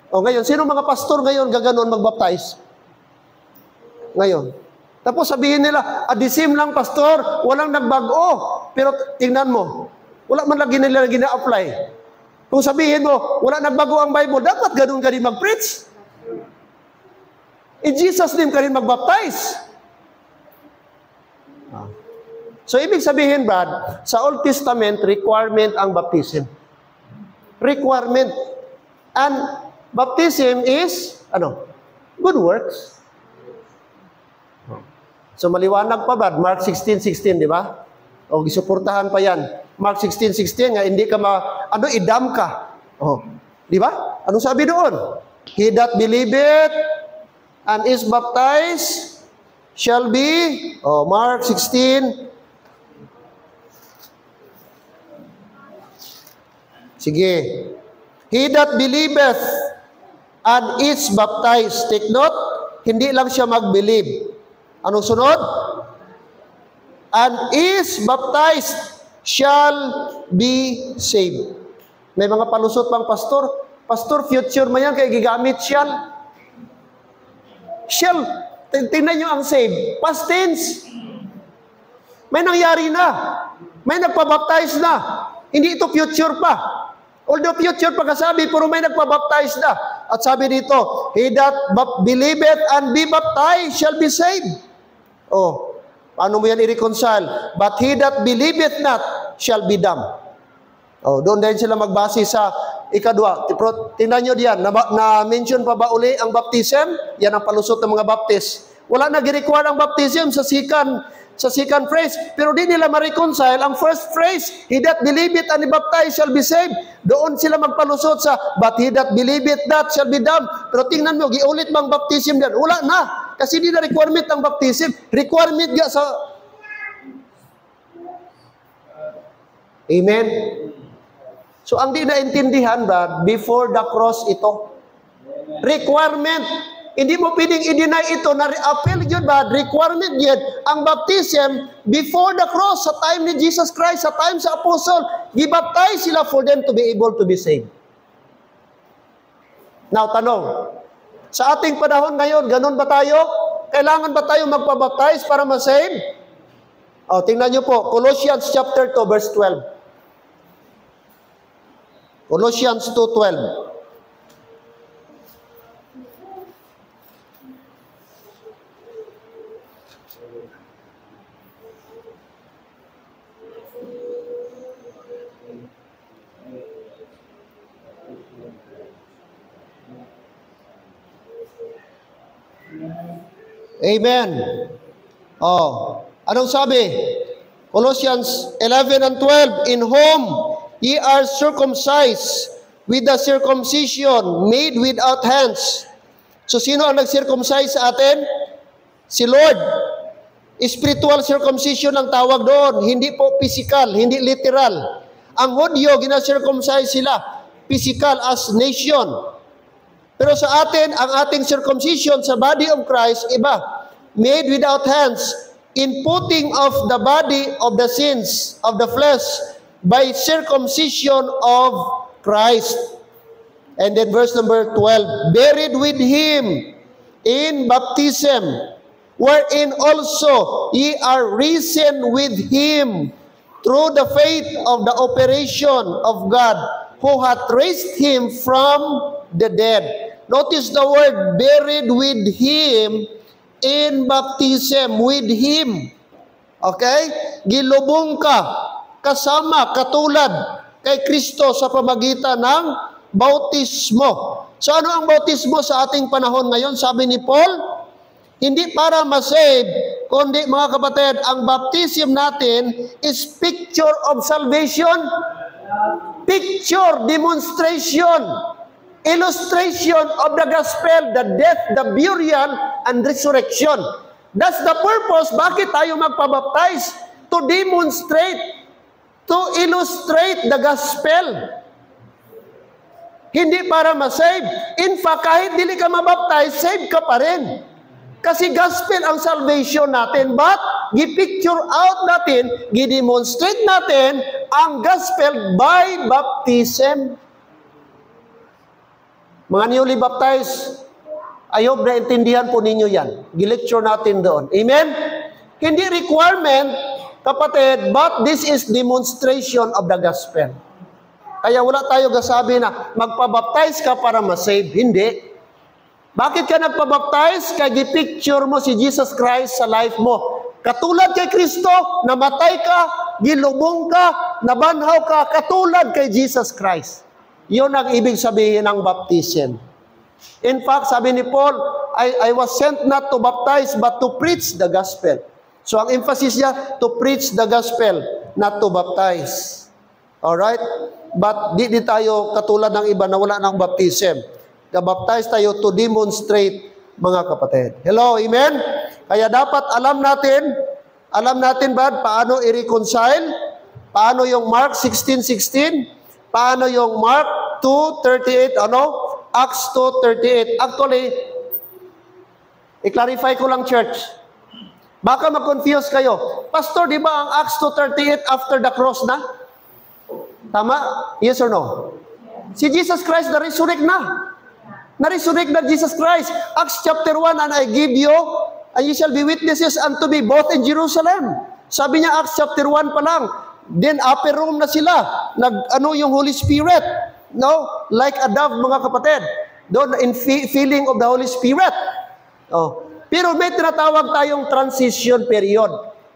O ngayon, sino mga pastor ngayon gaganon mag-baptize? Ngayon. Tapos sabihin nila, adisim lang pastor, walang nagbago. Pero tingnan mo, wala man lagi nila gina-apply. Kung sabihin mo, wala nagbago ang Bible, dapat ganon ka rin mag-preach. In Jesus' name ka rin mag-baptize. So, ibig sabihin, Brad, sa Old Testament, requirement ang baptism. Requirement. And baptism is, good works. So, maliwanag pa, Brad, Mark 16:16, di ba? O, gisuportahan pa yan. Mark 16:16, nga, hindi ka idam ka. Oh, di ba? Anong sabi doon? He that believeth and is baptized shall be, Mark 16. Sige. He that believeth and is baptized. Take note, hindi lang siya mag-believe. Anong sunod? And is baptized shall be saved. May mga palusot pang pastor. Pastor, future mo yan, kaya gigamit shall. Shall. Tingnan nyo ang save. Past tense. May nangyari na. May nagpabaptize na. Hindi ito future pa. Although future pa kasabi, pero may nagpabaptize na. At sabi dito, he that believeth and be baptized shall be saved. Oh, paano mo yan i-reconcile? But he that believeth not shall be damned. Oh, doon din sila magbase sa ikadwa. Tingnan nyo diyan, na-mention pa ba uli ang baptism? Yan ang palusot ng mga baptist. Wala na gi-require ang baptism sa second phrase. Pero di nila ma-reconcile ang first phrase, he that believeth and be baptized shall be saved. Doon sila magpalusot sa, but he that believeth not shall be damned. Pero tingnan mo, giulit bang baptism diyan? Wala na. Kasi di na requirement ang baptism. Requirement ga sa... Amen? So, ang di naintindihan, Brad, before the cross ito. Requirement. Hindi mo pwedeng i-deny ito na appeal yun, Brad. Requirement yun. Ang baptism, before the cross, sa time ni Jesus Christ, sa time sa apostle, gibaptize sila for them to be able to be saved. Now, tanong, sa ating panahon ngayon, ganun ba tayo? Kailangan ba tayo magpabaptize para ma-save? O, tingnan nyo po, Colossians chapter 2, verse 12. Colossians 2:12. Amen. Oh, anong sabi? Colossians 11 and 12, in whom ye are circumcised with the circumcision made without hands. So, sino ang nag-circumcise sa atin? Si Lord. Spiritual circumcision ang tawag doon. Hindi po physical, hindi literal. Ang Hudyo, gina-circumcise sila. Physical as nation. Pero sa atin, ang ating circumcision sa body of Christ, iba. Made without hands, in putting of the body of the sins of the flesh by circumcision of Christ. And then verse number 12, buried with him in baptism, wherein also ye are risen with him through the faith of the operation of God, who hath raised him from the dead. Notice the word buried with him in baptism, with him. Okay? Gilubong ka, kasama, katulad kay Kristo sa pamagitan ng bautismo. So ano ang bautismo sa ating panahon ngayon? Sabi ni Paul, hindi para ma-save, kundi mga kapatid, ang baptism natin is picture of salvation. Picture, demonstration, illustration of the gospel, the death, the burial, and resurrection. That's the purpose. Bakit tayo magpabaptize? To demonstrate, to illustrate the gospel. Hindi para ma-save. In fact, kahit dili ka mabaptize, save ka pa rin. Kasi gospel ang salvation natin. But, gi-picture out natin, gi-demonstrate natin ang gospel by baptism. Mga newly baptized, I hope na intindihan po ninyo yan. Gi-lecture natin doon. Amen? Hindi requirement, kapatid, but this is demonstration of the gospel. Kaya wala tayo gasabi na magpabaptize ka para ma-save. Hindi. Bakit ka nagpabaptize? Kaya gi-picture mo si Jesus Christ sa life mo. Katulad kay Kristo, namatay ka, gilubong ka, nabanhaw ka, katulad kay Jesus Christ. Yun ang ibig sabihin ng baptism. In fact, sabi ni Paul, I was sent not to baptize, but to preach the gospel. So ang emphasis niya, to preach the gospel, not to baptize. Alright? But di tayo katulad ng iba na wala ng baptism. Baptize tayo to demonstrate mga kapatid. Hello, amen? Kaya dapat alam natin ba paano i-reconcile? Paano yung Mark 16:16? Paano yung Mark 2:38? Acts 2:38. Actually, i-clarify ko lang, church. Baka mag-confuse kayo. Pastor, di ba ang Acts 2:38 after the cross na? Tama? Yes or no? Si Jesus Christ na-resurrect na. Na-resurrect na Jesus Christ. Acts chapter 1, and I give you, and you shall be witnesses unto me both in Jerusalem. Sabi niya, Acts chapter 1 pa lang. Then upper room na sila. Yung Holy Spirit. No? Like a dove, mga kapatid. Doon, in feeling of the Holy Spirit. Pero may tinatawag tayong transition period.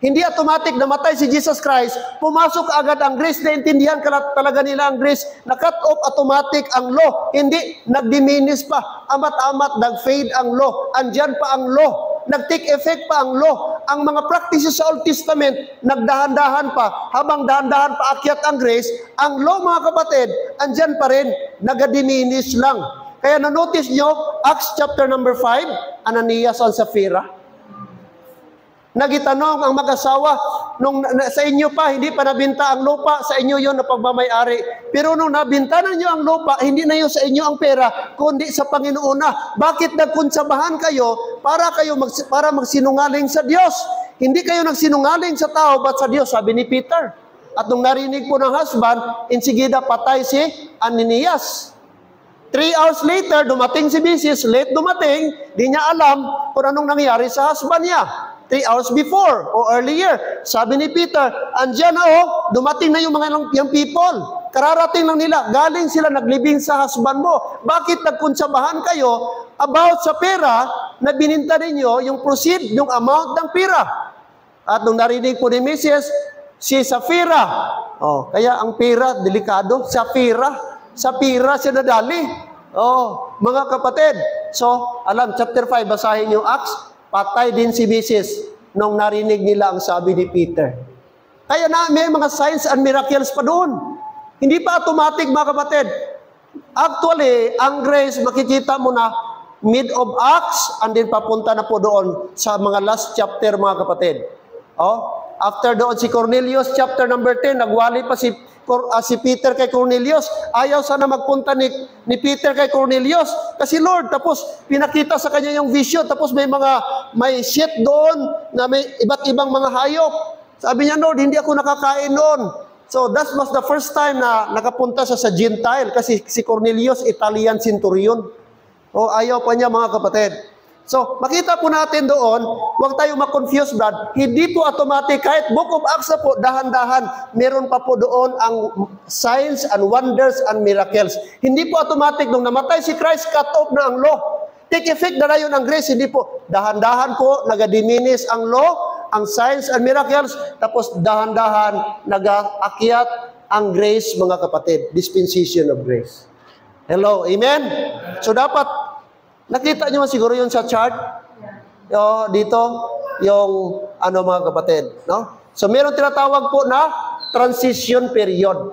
Hindi automatic namatay si Jesus Christ, pumasok agad ang grace, naintindihan talaga nila ang grace, na-cut off automatic ang law. Hindi, nag-diminish pa. Amat-amat, nag-fade ang law. Andyan pa ang law. Nag-take effect pa ang law. Ang mga practices sa Old Testament, nagdahan-dahan pa. Habang dahan-dahan pa akyat ang grace, ang law, mga kapatid, andyan pa rin, nag-diminish lang. Kaya na-notice nyo, Acts chapter number 5, Ananias and Sapphira. Nagitanong ang mag-asawa, sa inyo pa, hindi pa nabinta ang lupa, sa inyo yon na pagmamayari. Pero nung nabinta na nyo ang lupa, hindi na yun sa inyo ang pera, kundi sa Panginoon na. Bakit nagkonsabahan kayo para magsinungaling sa Diyos? Hindi kayo nagsinungaling sa tao, but sa Diyos, sabi ni Peter. At nung narinig po ng husband, insigida patay si Ananias. 3 hours later, dumating si Mrs. Late dumating, di niya alam kung anong nangyari sa husband niya. 3 hours before o earlier. Sabi ni Peter, andyan na dumating na yung mga yung people. Kararating lang nila, galing sila naglibing sa husband mo. Bakit nagkonsabahan kayo about sa pera na bininta ninyo, yung proceed, yung amount ng pera? At nung narinig po ni Mrs., si Sapphira. Kaya ang pera, delikado. Sapphira siya nadali. Mga kapatid. So, alam, chapter 5, basahin yung Acts, patay din si Mrs. nung narinig nila ang sabi ni Peter. Kaya na, may mga signs and miracles pa doon. Hindi pa automatic, mga kapatid. Actually, ang grace, makikita mo na mid of Acts, and then papunta na po doon sa mga last chapter, mga kapatid. After doon si Cornelius, chapter number 10, nagwali pa si Peter kay Cornelius. Ayaw sana magpunta ni Peter kay Cornelius kasi Lord, tapos pinakita sa kanya yung vision, tapos may shit doon na may iba't ibang mga hayop. Sabi niya, Lord, hindi ako nakakain doon. So that was the first time na nakapunta sa Gentile kasi si Cornelius, Italian centurion. Ayaw pa niya, mga kapatid. So, makita po natin doon, huwag tayong ma-confuse, Brad. Hindi po automatic, kahit Book of Acts na po, dahan-dahan, meron pa po doon ang signs and wonders and miracles. Hindi po automatic, nung namatay si Christ, cut off na ang law. Take effect na yun ang grace, hindi po. Dahan-dahan po, nagadiminis ang law, ang signs and miracles, tapos dahan-dahan, nag-aakyat ang grace, mga kapatid. Dispensation of grace. Hello, amen? So, dapat, nakita nyo siguro yun sa chart? Dito, yung mga kapatid. No? So, meron tinatawag po na transition period.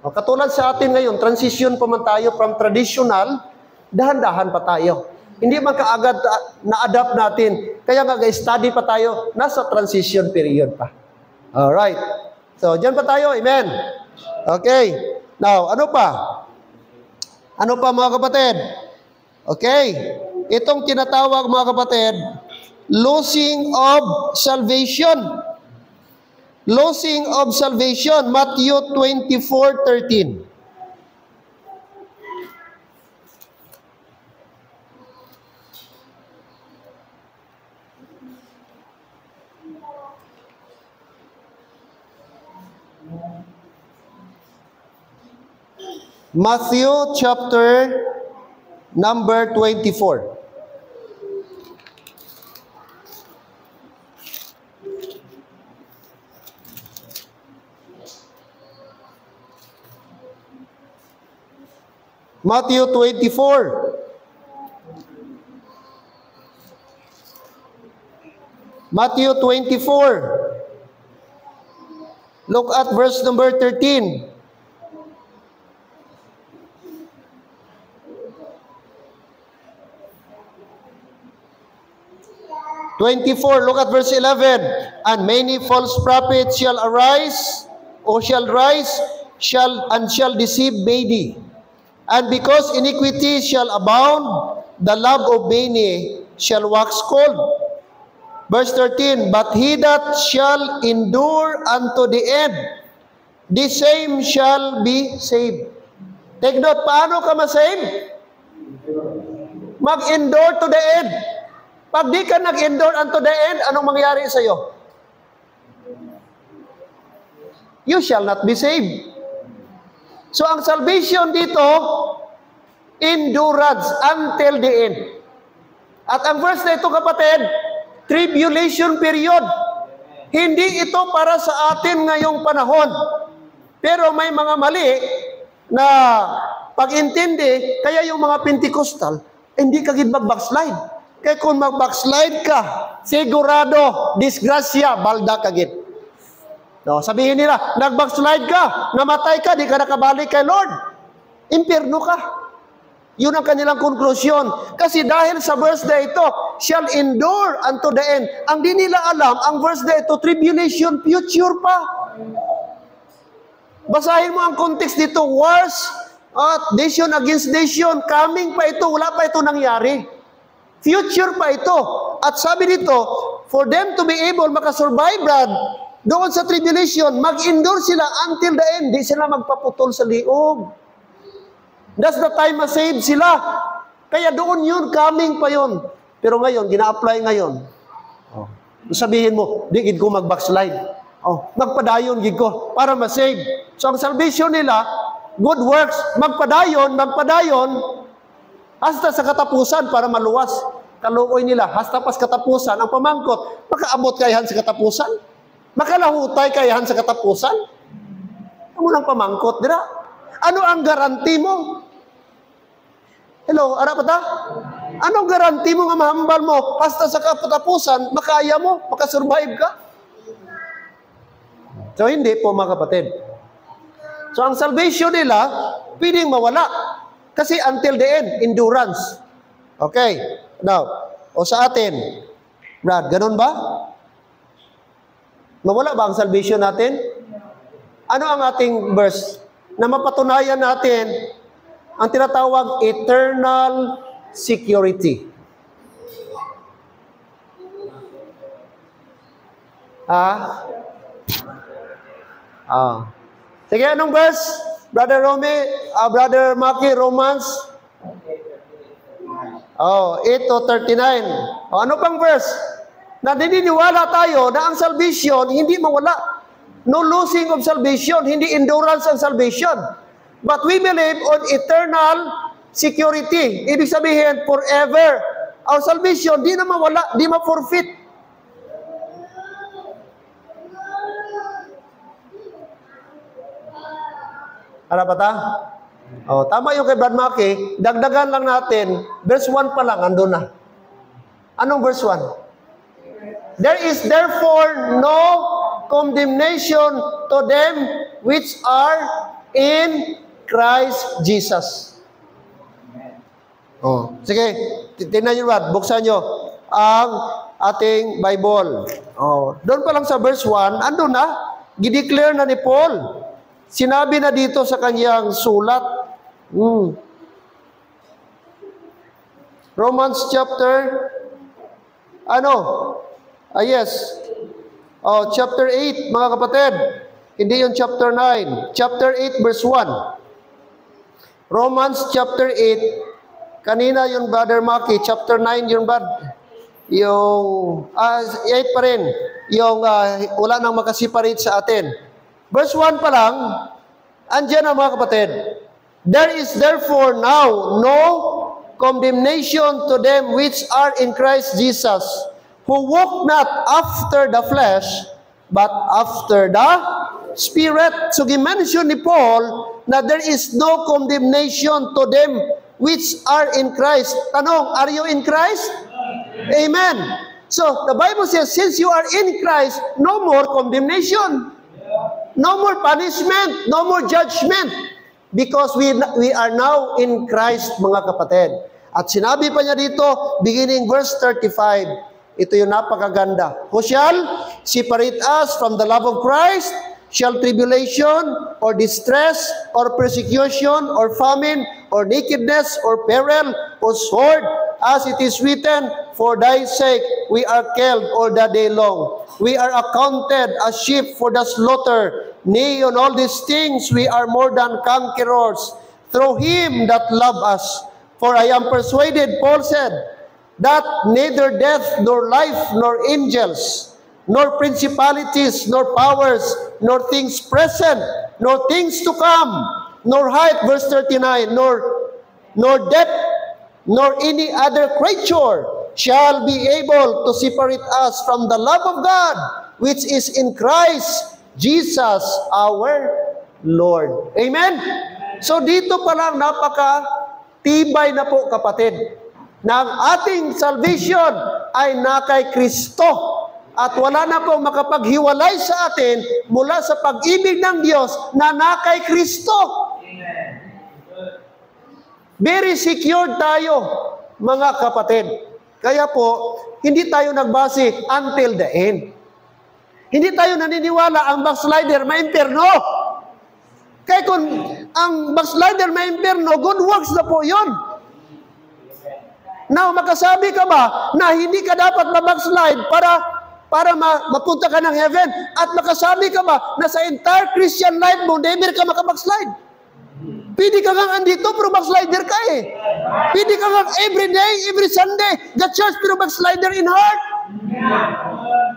Katulad sa atin ngayon, transition pa man tayo from traditional, dahan-dahan pa tayo. Hindi man kaagad na-adapt natin. Kaya study pa tayo, nasa transition period pa. Alright. So, dyan pa tayo. Amen. Okay. Now, ano pa? Ano pa, mga kapatid? Okay, itong tinatawag, mga kapatid, losing of salvation. Losing of salvation, Matthew 24:13. Matthew chapter number 24. Matthew 24. Matthew 24. Look at verse number 13. 24, look at verse 11. And many false prophets shall arise, or shall rise, shall deceive many. And because iniquity shall abound, the love of many shall wax cold. Verse 13, but he that shall endure unto the end, the same shall be saved. Take note, paano ka ma-save? Mag-endure to the end. Pag di ka nag-endure unto the end, anong mangyari sa iyo? You shall not be saved. So ang salvation dito, endurance until the end. At ang verse na ito, kapatid, tribulation period. Hindi ito para sa atin ngayong panahon. Pero may mga mali na pag-intindi, kaya yung mga Pentecostal, hindi ka gid mag-backslide. Kaya kung mag-backslide ka, sigurado, disgrasya, balda ka gid. No, sabihin nila, nag-backslide ka, namatay ka, di ka nakabalik kay Lord. Impierno ka. Yun ang kanilang konklusyon. Kasi dahil sa verse na ito, shall endure unto the end. Ang di nila alam, ang verse na ito, tribulation, future pa. Basahin mo ang context dito, wars, nation against nation, coming pa ito, wala pa ito nangyari. Future pa ito. At sabi dito, for them to be able makasurvive, Brad, doon sa tribulation, mag-endure sila until the end. Di sila magpaputol sa liog. That's the time ma-save sila. Kaya doon yun, coming pa yun. Pero ngayon, gina-apply ngayon. Sabihin mo, di gid ko mag-backslide. Magpadayon gid ko para ma-save. So ang salvation nila, good works, magpadayon, hasta sa katapusan para maluwas. Kaluoy nila, hasta pas katapusan. Ang pamangkot, makaabot kayahan sa katapusan? Makalahutay kayahan sa katapusan? Ano nang pamangkot, dira? Ano ang garanti mo? Hello, ara pa ta? Anong garanti mo nga mahambal mo? Hasta sa katapusan, makaya mo, makasurvive ka? So hindi po mga kapatid. So ang salvation nila, pwedeng mawala. Kasi until the end, endurance. Okay. Now, sa atin, Brad, ganun ba? Mawala ba ang salvation natin? Ano ang ating verse? Na mapatunayan natin ang tinatawag eternal security. Sige, anong verse? Brother Brother Maki, Romans 8:39. Ano pang verse? Na dininiwala tayo na ang salvation hindi mawala. No losing of salvation, hindi endurance ang salvation. But we believe on eternal security. Ibig sabihin, forever. Our salvation, di na mawala, di ma-forfeit. Ano pa ta? Tama yung kay Brad Maki, dagdagan lang natin, verse 1 pa lang, andun na. Anong verse 1? There is therefore no condemnation to them which are in Christ Jesus. Sige, tingnan nyo Brad, buksan nyo ang ating Bible. Doon pa lang sa verse 1, andun na, gideclare na ni Paul. Sinabi na dito sa kanyang sulat. Romans chapter, yes. Chapter 8, mga kapatid. Hindi yung chapter 9. Chapter 8, verse 1. Romans chapter 8. Kanina yung Brother Maki, chapter 9 yung yung 8 pa rin. Yung wala nang makaseparate sa atin. Verse 1 pa lang, andyan ang mga kapatid. There is therefore now no condemnation to them which are in Christ Jesus, who walk not after the flesh, but after the Spirit. So, gi-mention ni Paul na there is no condemnation to them which are in Christ. Tanong, are you in Christ? Amen. So, the Bible says, since you are in Christ, no more condemnation. No more punishment, no more judgment. Because we are now in Christ, mga kapatid. At sinabi pa niya dito, beginning verse 35, Ito yung napakaganda. Who shall separate us from the love of Christ? Shall tribulation, or distress, or persecution, or famine, or nakedness, or peril, or sword? As it is written, for thy sake we are killed all the day long. We are accounted as sheep for the slaughter. Nay, on all these things we are more than conquerors, through him that loved us. For I am persuaded, Paul said, that neither death, nor life, nor angels, nor principalities, nor powers, nor things present, nor things to come, nor height, verse 39, nor depth, nor any other creature shall be able to separate us from the love of God, which is in Christ Jesus our Lord. Amen? So dito pa lang napaka-tibay na po, kapatid, na ang ating salvation ay na kay Kristo. At wala na po makapaghiwalay sa atin mula sa pag-ibig ng Diyos na kay Kristo. Very secure tayo, mga kapatid. Kaya po, hindi tayo nagbase until the end. Hindi tayo naniniwala ang backslider may impyerno. Kaya kung ang backslider may impyerno, good works na po yun. Now, makasabi ka ba na hindi ka dapat ma-backslide para mapunta ka ng heaven? At makasabi ka ba na sa entire Christian life mo, never ka makabackslide? Pwede ka nga andito, pero backslider ka eh. Pwede ka nga every day, every Sunday, the church, pero backslider in heart.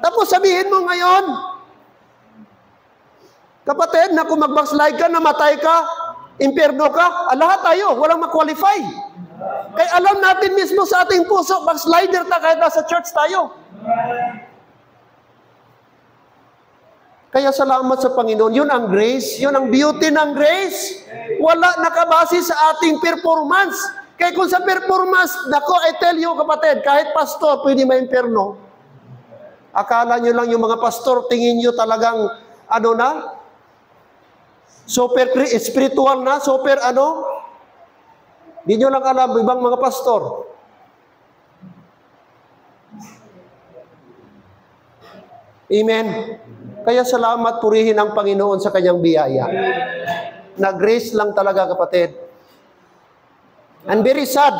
Tapos sabihin mo ngayon, kapatid, na kung mag-backslide ka, namatay ka, impyerno ka, lahat tayo, walang ma-qualify. Kaya alam natin mismo sa ating puso, backslider ta kahit nasa church tayo. Kaya salamat sa Panginoon. Yun ang grace. Yun ang beauty ng grace. Wala nakabase sa ating performance. Kaya kung sa performance, nako, I tell you kapatid, kahit pastor, pwede may impyerno. Akala nyo lang yung mga pastor, tingin nyo talagang, super spiritual na, super Di nyo lang alam, ibang mga pastor. Amen. Kaya salamat, purihin ang Panginoon sa kanyang biyaya. Na grace lang talaga, kapatid. And very sad,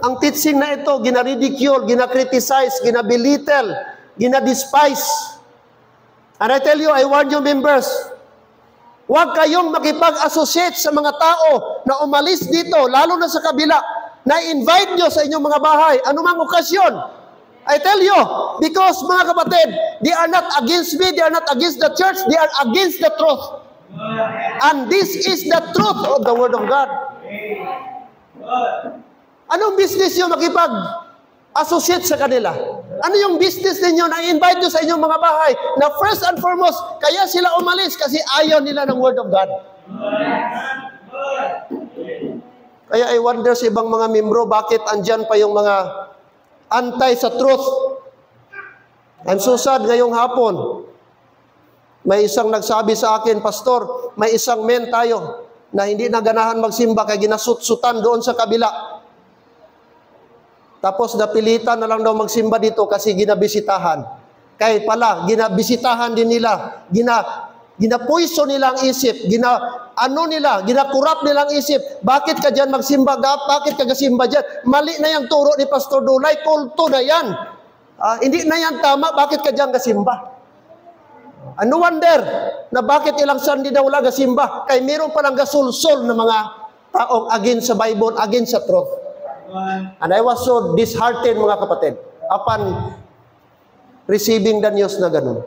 ang teaching na ito, gina-ridicule, gina-criticize, gina-belittle, gina-despise. And I tell you, I warn you members, huwag kayong makipag-associate sa mga tao na umalis dito, lalo na sa kabila, na invite nyo sa inyong mga bahay, anumang okasyon. I tell you, because mga kapatid, they are not against me, they are not against the church, they are against the truth. And this is the truth of the Word of God. Anong business nyo makipag-associate sa kanila? Ano yung business ninyo na invite nyo sa inyong mga bahay na first and foremost, kaya sila umalis kasi ayaw nila ng Word of God? Kaya I wonder sa ibang mga membro, bakit andyan pa yung mga antay sa truth. I'm so sad ngayong hapon. May isang nagsabi sa akin, Pastor, may isang men tayo na hindi naganahan magsimba kaya ginasut-sutan doon sa kabila. Tapos napilitan na lang daw magsimba dito kasi ginabisitahan. Kaya pala, ginabisitahan din nila, ginapuiso nila ang isip, ginakurap nila ang isip. Bakit ka dyan magsimba? Bakit ka gasimba dyan? Mali na yung turo ni Pastor Dulay, kulto na yan. Hindi na yan tama, bakit ka dyan gasimba? No wonder na bakit ilang Sunday na wala gasimba? Kaya meron pa ng gasulsol na mga taong against sa Bible, against sa truth. And I was so disheartened, mga kapatid, upon receiving the news na ganun.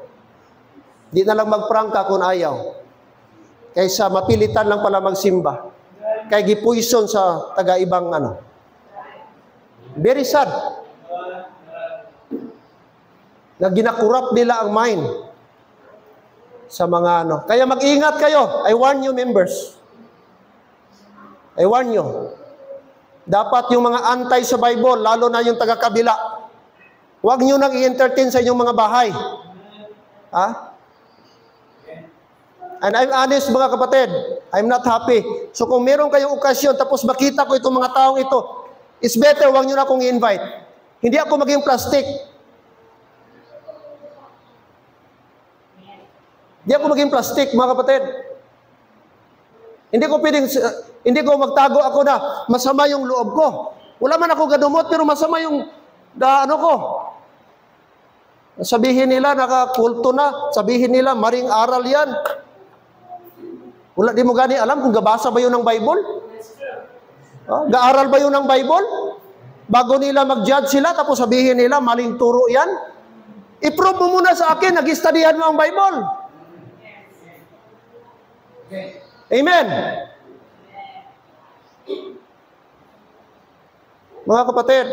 Di na lang magprangka kung ayaw. Kaysa mapilitan lang pala magsimba. Kaya gipuison sa taga-ibang Very sad. Na ginakurap nila ang mind sa mga Kaya mag-ingat kayo. I warn you, members. I warn you. Dapat yung mga antay sa Bible, lalo na yung taga-kabila, huwag nyo nang i-entertain sa inyong mga bahay. And I'm honest, mga kapatid, I'm not happy. So kung meron kayong okasyon, tapos makita ko itong mga taong ito, it's better, huwag nyo na akong i-invite. Hindi ako maging plastic. Di ako maging plastic, mga kapatid. Hindi ko magtago ako na masama yung loob ko. Wala man ako gadumot, pero masama yung ko. Sabihin nila, nakakulto na. Sabihin nila, maring aral yan. Wala, di mo gani alam kung gabasa ba yun ng Bible? Gaaral ba yun ng Bible? Bago nila mag-judge sila, tapos sabihin nila, maling turo yan. I-prove mo muna sa akin, nag-studyhan mo ang Bible. Amen. Mga kapatid,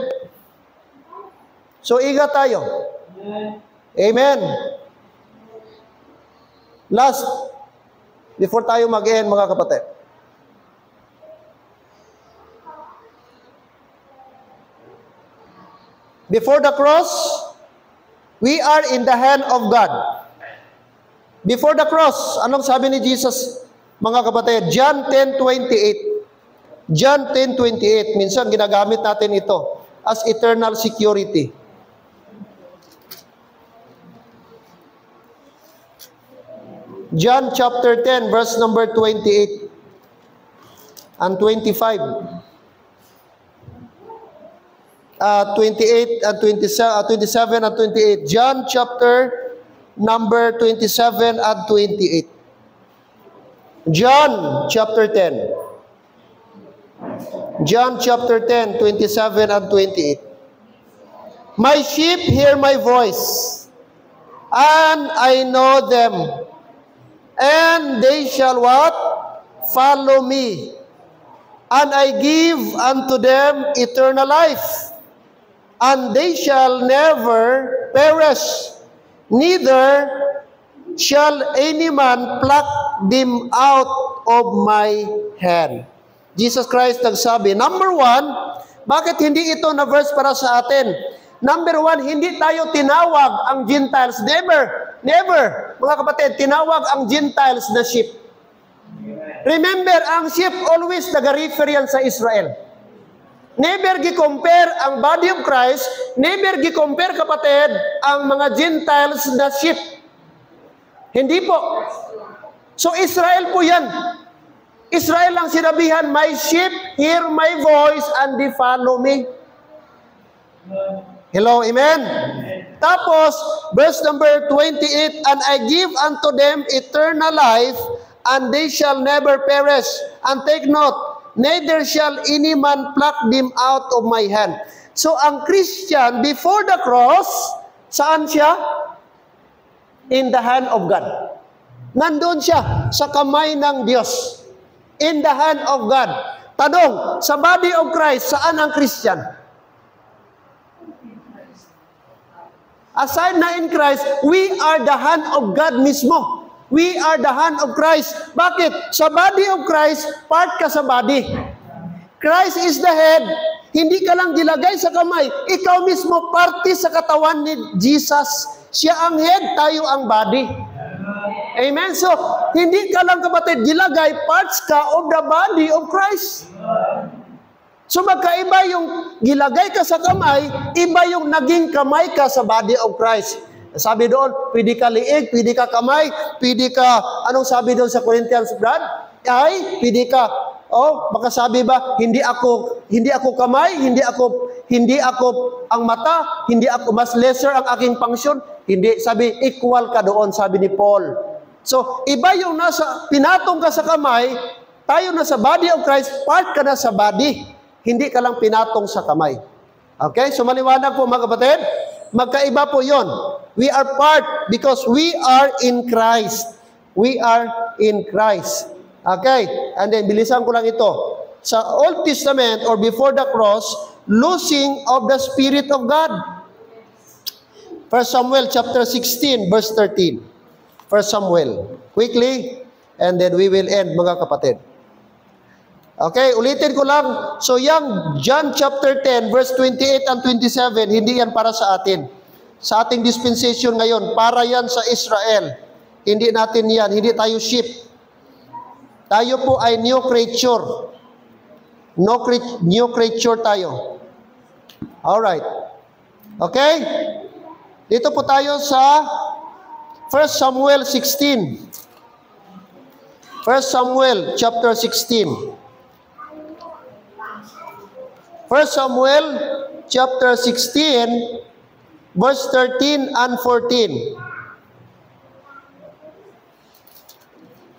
so ingat tayo. Amen. Last, before tayo mag-end, mga kapatid. Before the cross, we are in the hand of God. Before the cross, anong sabi ni Jesus, mga kapatid? John 10:28. John 10:28. Minsan ginagamit natin ito as eternal security. John chapter 10, verse number 28 and 25. 28 and 27 and 28. John chapter number 27 and 28. John chapter 10. John chapter 10, 27 and 28. My sheep hear my voice, and I know them, and they shall what? Follow me. And I give unto them eternal life, and they shall never perish, neither shall any man pluck them out of my hand. Jesus Christ nagsabi, number one, bakit hindi ito na verse para sa atin? Number one, hindi tayo tinawag ang Gentiles. Never. Never. Mga kapatid, tinawag ang Gentiles na sheep. Remember, ang sheep always nag-refer yan sa Israel. Never gi-compare ang body of Christ, never gi-compare, kapatid, ang mga Gentiles na sheep. Hindi po. So, Israel po yan. Israel lang sinabihan, my sheep hear my voice and they follow me. Hello, amen? Tapos, verse number 28, and I give unto them eternal life, and they shall never perish. And take note, neither shall any man pluck them out of my hand. So, ang Christian, before the cross, saan siya? In the hand of God. Nandun siya sa kamay ng Diyos. In the hand of God. Tanong, sa body of Christ, saan ang Christian? Aside na in Christ, we are the hand of God mismo. We are the hand of Christ. Bakit? Sa body of Christ, part ka sa body. Christ is the head. Hindi ka lang gilagay sa kamay. Ikaw mismo, parte sa katawan ni Jesus. Siya ang head, tayo ang body. Amen? So, hindi ka lang, kapatid, gilagay, parts ka of the body of Christ. So, magkaiba yung gilagay ka sa kamay, iba yung naging kamay ka sa body of Christ. Sabi doon, pwede ka liig, pwede ka kamay, pwede ka, anong sabi doon sa Corinthians, Brad? Ay, pwede ka, baka sabi ba, hindi ako kamay, hindi ako ang mata, hindi ako, mas lesser ang aking function. Hindi, sabi, equal ka doon, sabi ni Paul. So, iba yung pinatong ka sa kamay, tayo na sa body of Christ, part ka na sa body. Hindi ka lang pinatong sa kamay. Okay? So, maliwanag po, mga kapatid. Magkaiba po yon. We are part because we are in Christ. We are in Christ. Okay? And then, bilisan ko lang ito. Sa Old Testament or before the cross, losing of the Spirit of God. 1 Samuel chapter 16, verse 13. 1 Samuel. Quickly, and then we will end, mga kapatid. Okay, ulitin ko lang. So, yung John chapter 10, verse 28 and 27, hindi yan para sa atin. Sa ating dispensation ngayon, para yan sa Israel. Hindi natin yan. Hindi tayo sheep. Tayo po ay new creature. New creature tayo. Alright. Okay? Dito po tayo sa 1 Samuel 16. 1 Samuel chapter 16. 1 Samuel chapter 16, verse 13 and 14.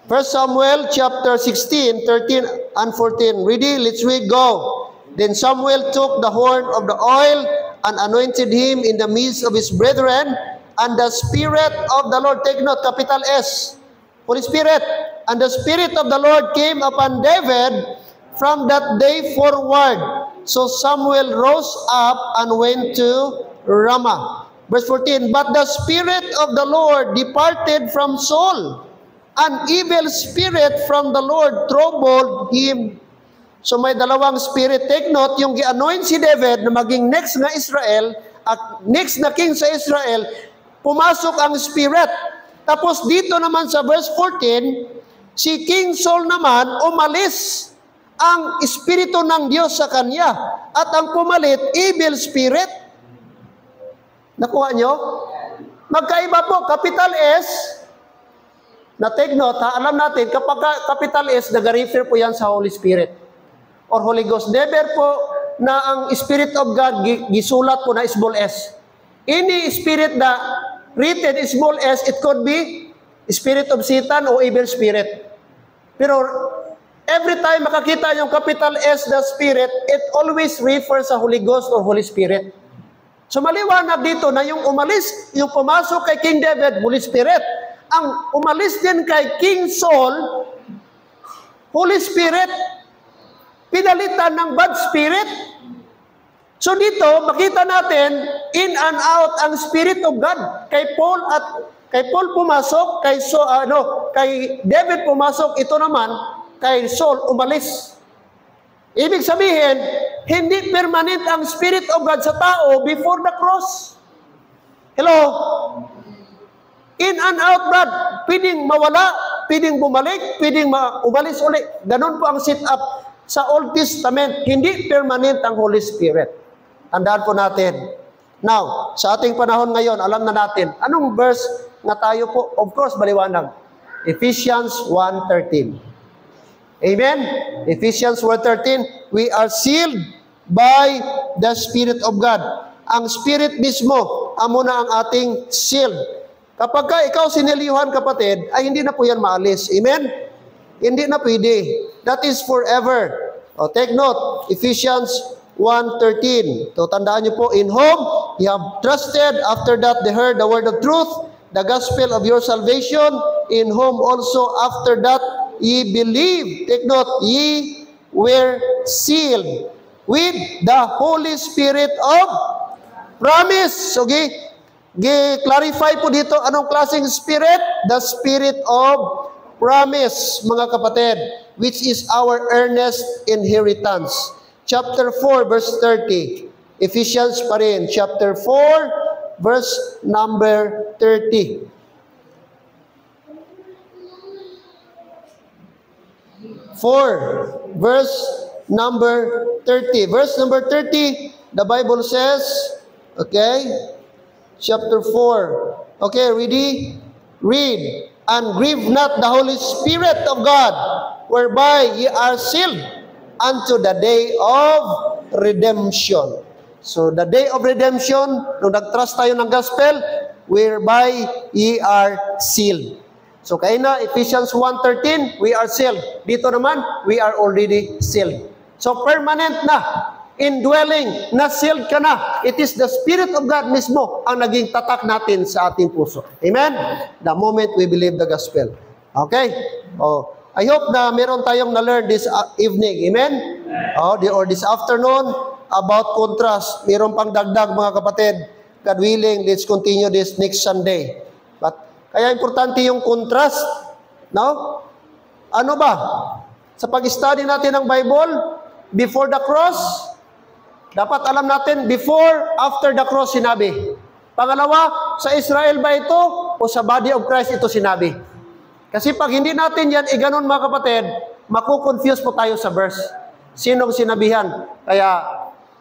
1 Samuel chapter 16, 13 and 14. Ready? Let's read, go. Then Samuel took the horn of the oil and anointed him in the midst of his brethren, and the Spirit of the Lord, take note, capital S, Holy Spirit, and the Spirit of the Lord came upon David from that day forward. So Samuel rose up and went to Ramah. Verse 14, but the Spirit of the Lord departed from Saul. An evil spirit from the Lord troubled him. So may dalawang spirit. Take note, yung gi-anoint si David na maging next na Israel, at next na king sa Israel, pumasok ang spirit. Tapos dito naman sa verse 14, si King Saul naman, umalis ang espiritu ng Diyos sa kanya. At ang pumalit, evil spirit. Nakuha nyo? Magkaiba po, capital S, na take note, ha, alam natin, kapag capital S, nag-refer po yan sa Holy Spirit or Holy Ghost. Never po na ang Spirit of God gisulat po na small s. Any spirit na written small s, it could be spirit of Satan o evil spirit. Pero every time makakita yung capital S na spirit, it always refers sa Holy Ghost or Holy Spirit. So maliwanag dito na yung umalis, yung pumasok kay King David, Holy Spirit. Ang umalis din kay King Saul, Holy Spirit, pinalitan ng bad spirit. So dito, makita natin, in and out ang Spirit of God. Kay Paul pumasok, kay David pumasok, ito naman, kay Saul umalis. Ibig sabihin, hindi permanent ang Spirit of God sa tao before the cross. Hello? In and out, Brad. Pwedeng mawala, pwedeng bumalik, pwedeng umalis ulit. Ganon po ang sit-up sa Old Testament. Hindi permanent ang Holy Spirit. Tandaan po natin. Now, sa ating panahon ngayon, alam na natin. Anong verse na tayo po? Of course, baliwanag. Ephesians 1:13. Amen? Ephesians 1:13. We are sealed by the Spirit of God. Ang Spirit mismo, amo na ang ating seal. Kapag ikaw siniliyuhan, kapatid, ay hindi na po yan maalis. Amen? Hindi na pwede. That is forever. Take note, Ephesians 1:13. So, tandaan niyo po, in whom ye have trusted, after that they heard the word of truth, the gospel of your salvation, in whom also after that ye believe. Take note, ye were sealed with the Holy Spirit of promise. Okay? Clarify po dito, anong klaseng spirit? The spirit of promise, mga kapatid, which is our earnest inheritance. Chapter 4, verse 30. Ephesians pa rin. Chapter 4, verse number 30. Verse number 30. Verse number 30, the Bible says, okay, chapter 4. Okay, ready? Read. And grieve not the Holy Spirit of God, whereby ye are sealed unto the day of redemption. So, the day of redemption, nung nag-trust tayo ng gospel, whereby ye are sealed. So, kaya na, Ephesians 1:13, we are sealed. Dito naman, we are already sealed. So, permanent na. Indwelling, na-sealed ka na. It is the Spirit of God mismo ang naging tatak natin sa ating puso. Amen? The moment we believe the gospel. Okay? I hope na meron tayong na-learn this evening. Amen? Or this afternoon about contrast. Meron pang dagdag, mga kapatid. God willing, let's continue this next Sunday. But, kaya importante yung contrast. No? Ano ba? Sa pag-study natin ng Bible, before the cross, dapat alam natin, before, after the cross sinabi. Pangalawa, sa Israel ba ito o sa body of Christ ito sinabi? Kasi pag hindi natin yan, ganon mga kapatid, makukonfuse po tayo sa verse. Sinong sinabihan? Kaya,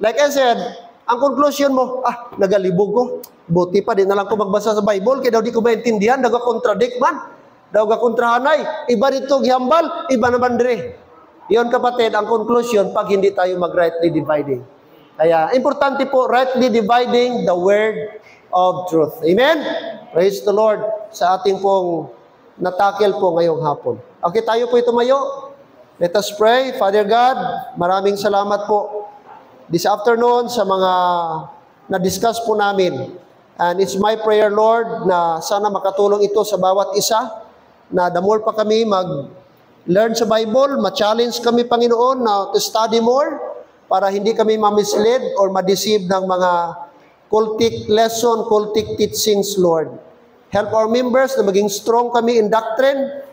like I said, ang conclusion mo, nagalibog ko. Buti pa, di na lang ko magbasa sa Bible, kaya daw di ko maintindihan, nag-contradict man. daw gakontrahanay, iba dito gihambal, iba naman dire. Iyon kapatid, ang conclusion pag hindi tayo mag-rightly dividing. Kaya, importante po, rightly dividing the word of truth. Amen? Praise the Lord sa ating pong natakil po ngayong hapon. Okay, tayo po tumayo. Let us pray. Father God, maraming salamat po this afternoon sa mga na-discuss po namin. And it's my prayer, Lord, na sana makatulong ito sa bawat isa, na the more pa kami mag-learn sa Bible, ma-challenge kami, Panginoon, na to study more, para hindi kami ma-mislead or ma-deceive ng mga cultic lesson, cultic teachings, Lord. Help our members na maging strong kami in doctrine,